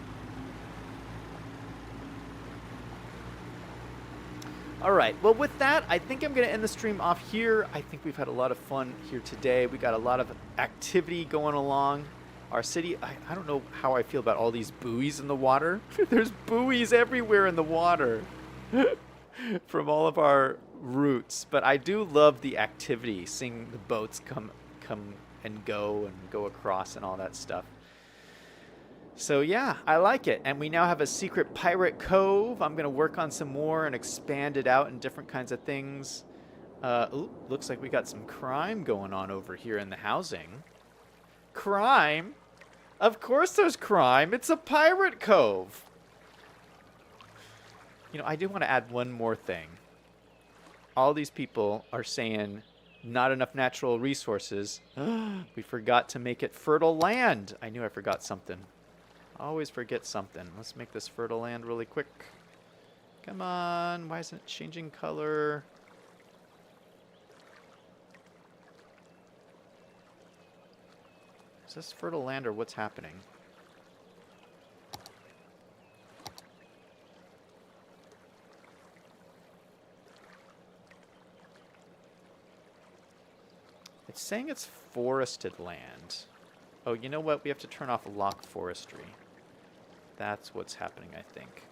A: All right, well, with that, I think I'm going to end the stream off here. I think we've had a lot of fun here today. We got a lot of activity going along. Our city, I don't know how I feel about all these buoys in the water. There's buoys everywhere in the water from all of our routes. But I do love the activity, seeing the boats come and go across and all that stuff. So yeah, I like it. And we now have a secret pirate cove. I'm going to work on some more and expand it out in different kinds of things. Ooh, looks like we got some crime going on over here in the housing. Crime? Of course there's crime. It's a pirate cove. You know, I do want to add one more thing. All these people are saying not enough natural resources. We forgot to make it fertile land. I knew I forgot something. Always forget something. Let's make this fertile land really quick. Come on. Why isn't it changing color? Is this fertile land or what's happening? It's saying it's forested land. Oh, you know what? We have to turn off lock forestry. That's what's happening, I think.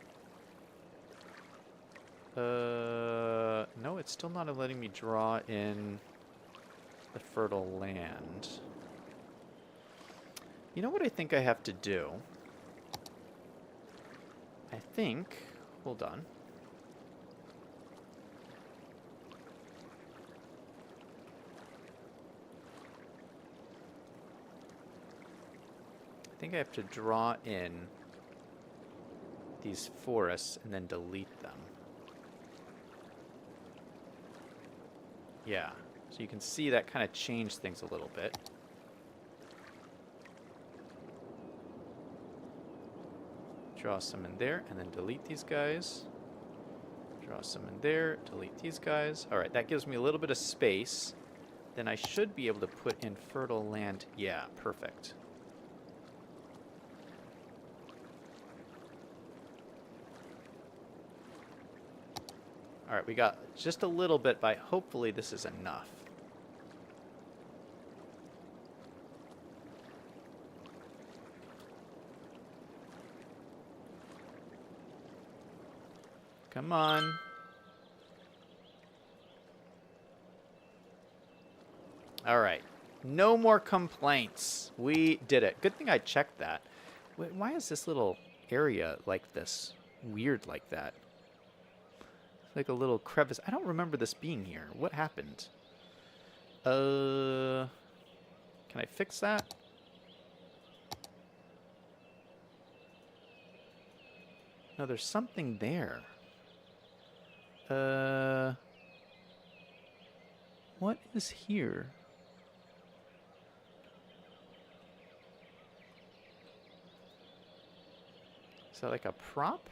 A: No, it's still not letting me draw in the fertile land. You know what I think I have to do? I think, hold on. I think I have to draw in these forests and then delete them. Yeah, so you can see that kind of changed things a little bit. Draw some in there and then delete these guys. Draw some in there, delete these guys. All right, that gives me a little bit of space. Then I should be able to put in fertile land. Yeah, perfect. All right, we got just a little bit by, hopefully this is enough. Come on. All right, no more complaints. We did it. Good thing I checked that. Wait, why is this little area like this? Weird like that. Like a little crevice. I don't remember this being here. What happened? Can I fix that? No, there's something there. What is here? Is that like a prop?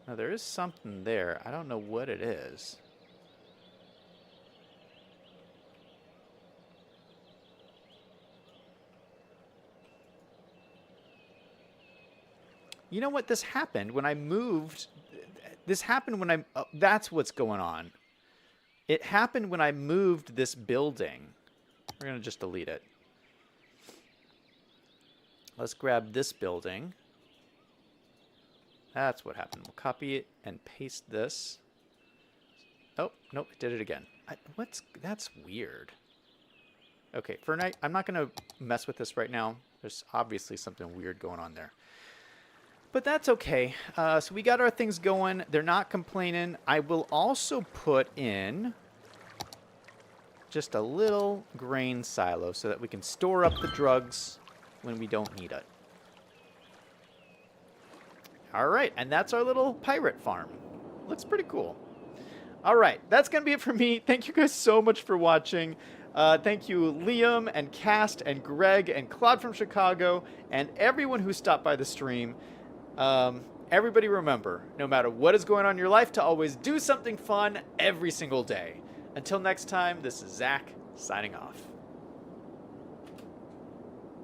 A: Now, there is something there. I don't know what it is. You know what? This happened when I moved. This happened when I... Oh, that's what's going on. It happened when I moved this building. We're going to just delete it. Let's grab this building. That's what happened. We'll copy it and paste this. Oh, nope, it did it again. That's weird. Okay, for night, I'm not going to mess with this right now. There's obviously something weird going on there. But that's okay. So we got our things going. They're not complaining. I will also put in just a little grain silo so that we can store up the drugs when we don't need it. All right, and that's our little pirate farm. Looks pretty cool. All right, that's going to be it for me. Thank you guys so much for watching. Thank you, Liam and Cast and Greg and Claude from Chicago and everyone who stopped by the stream. Everybody remember, no matter what is going on in your life, to always do something fun every single day. Until next time, this is Zach signing off.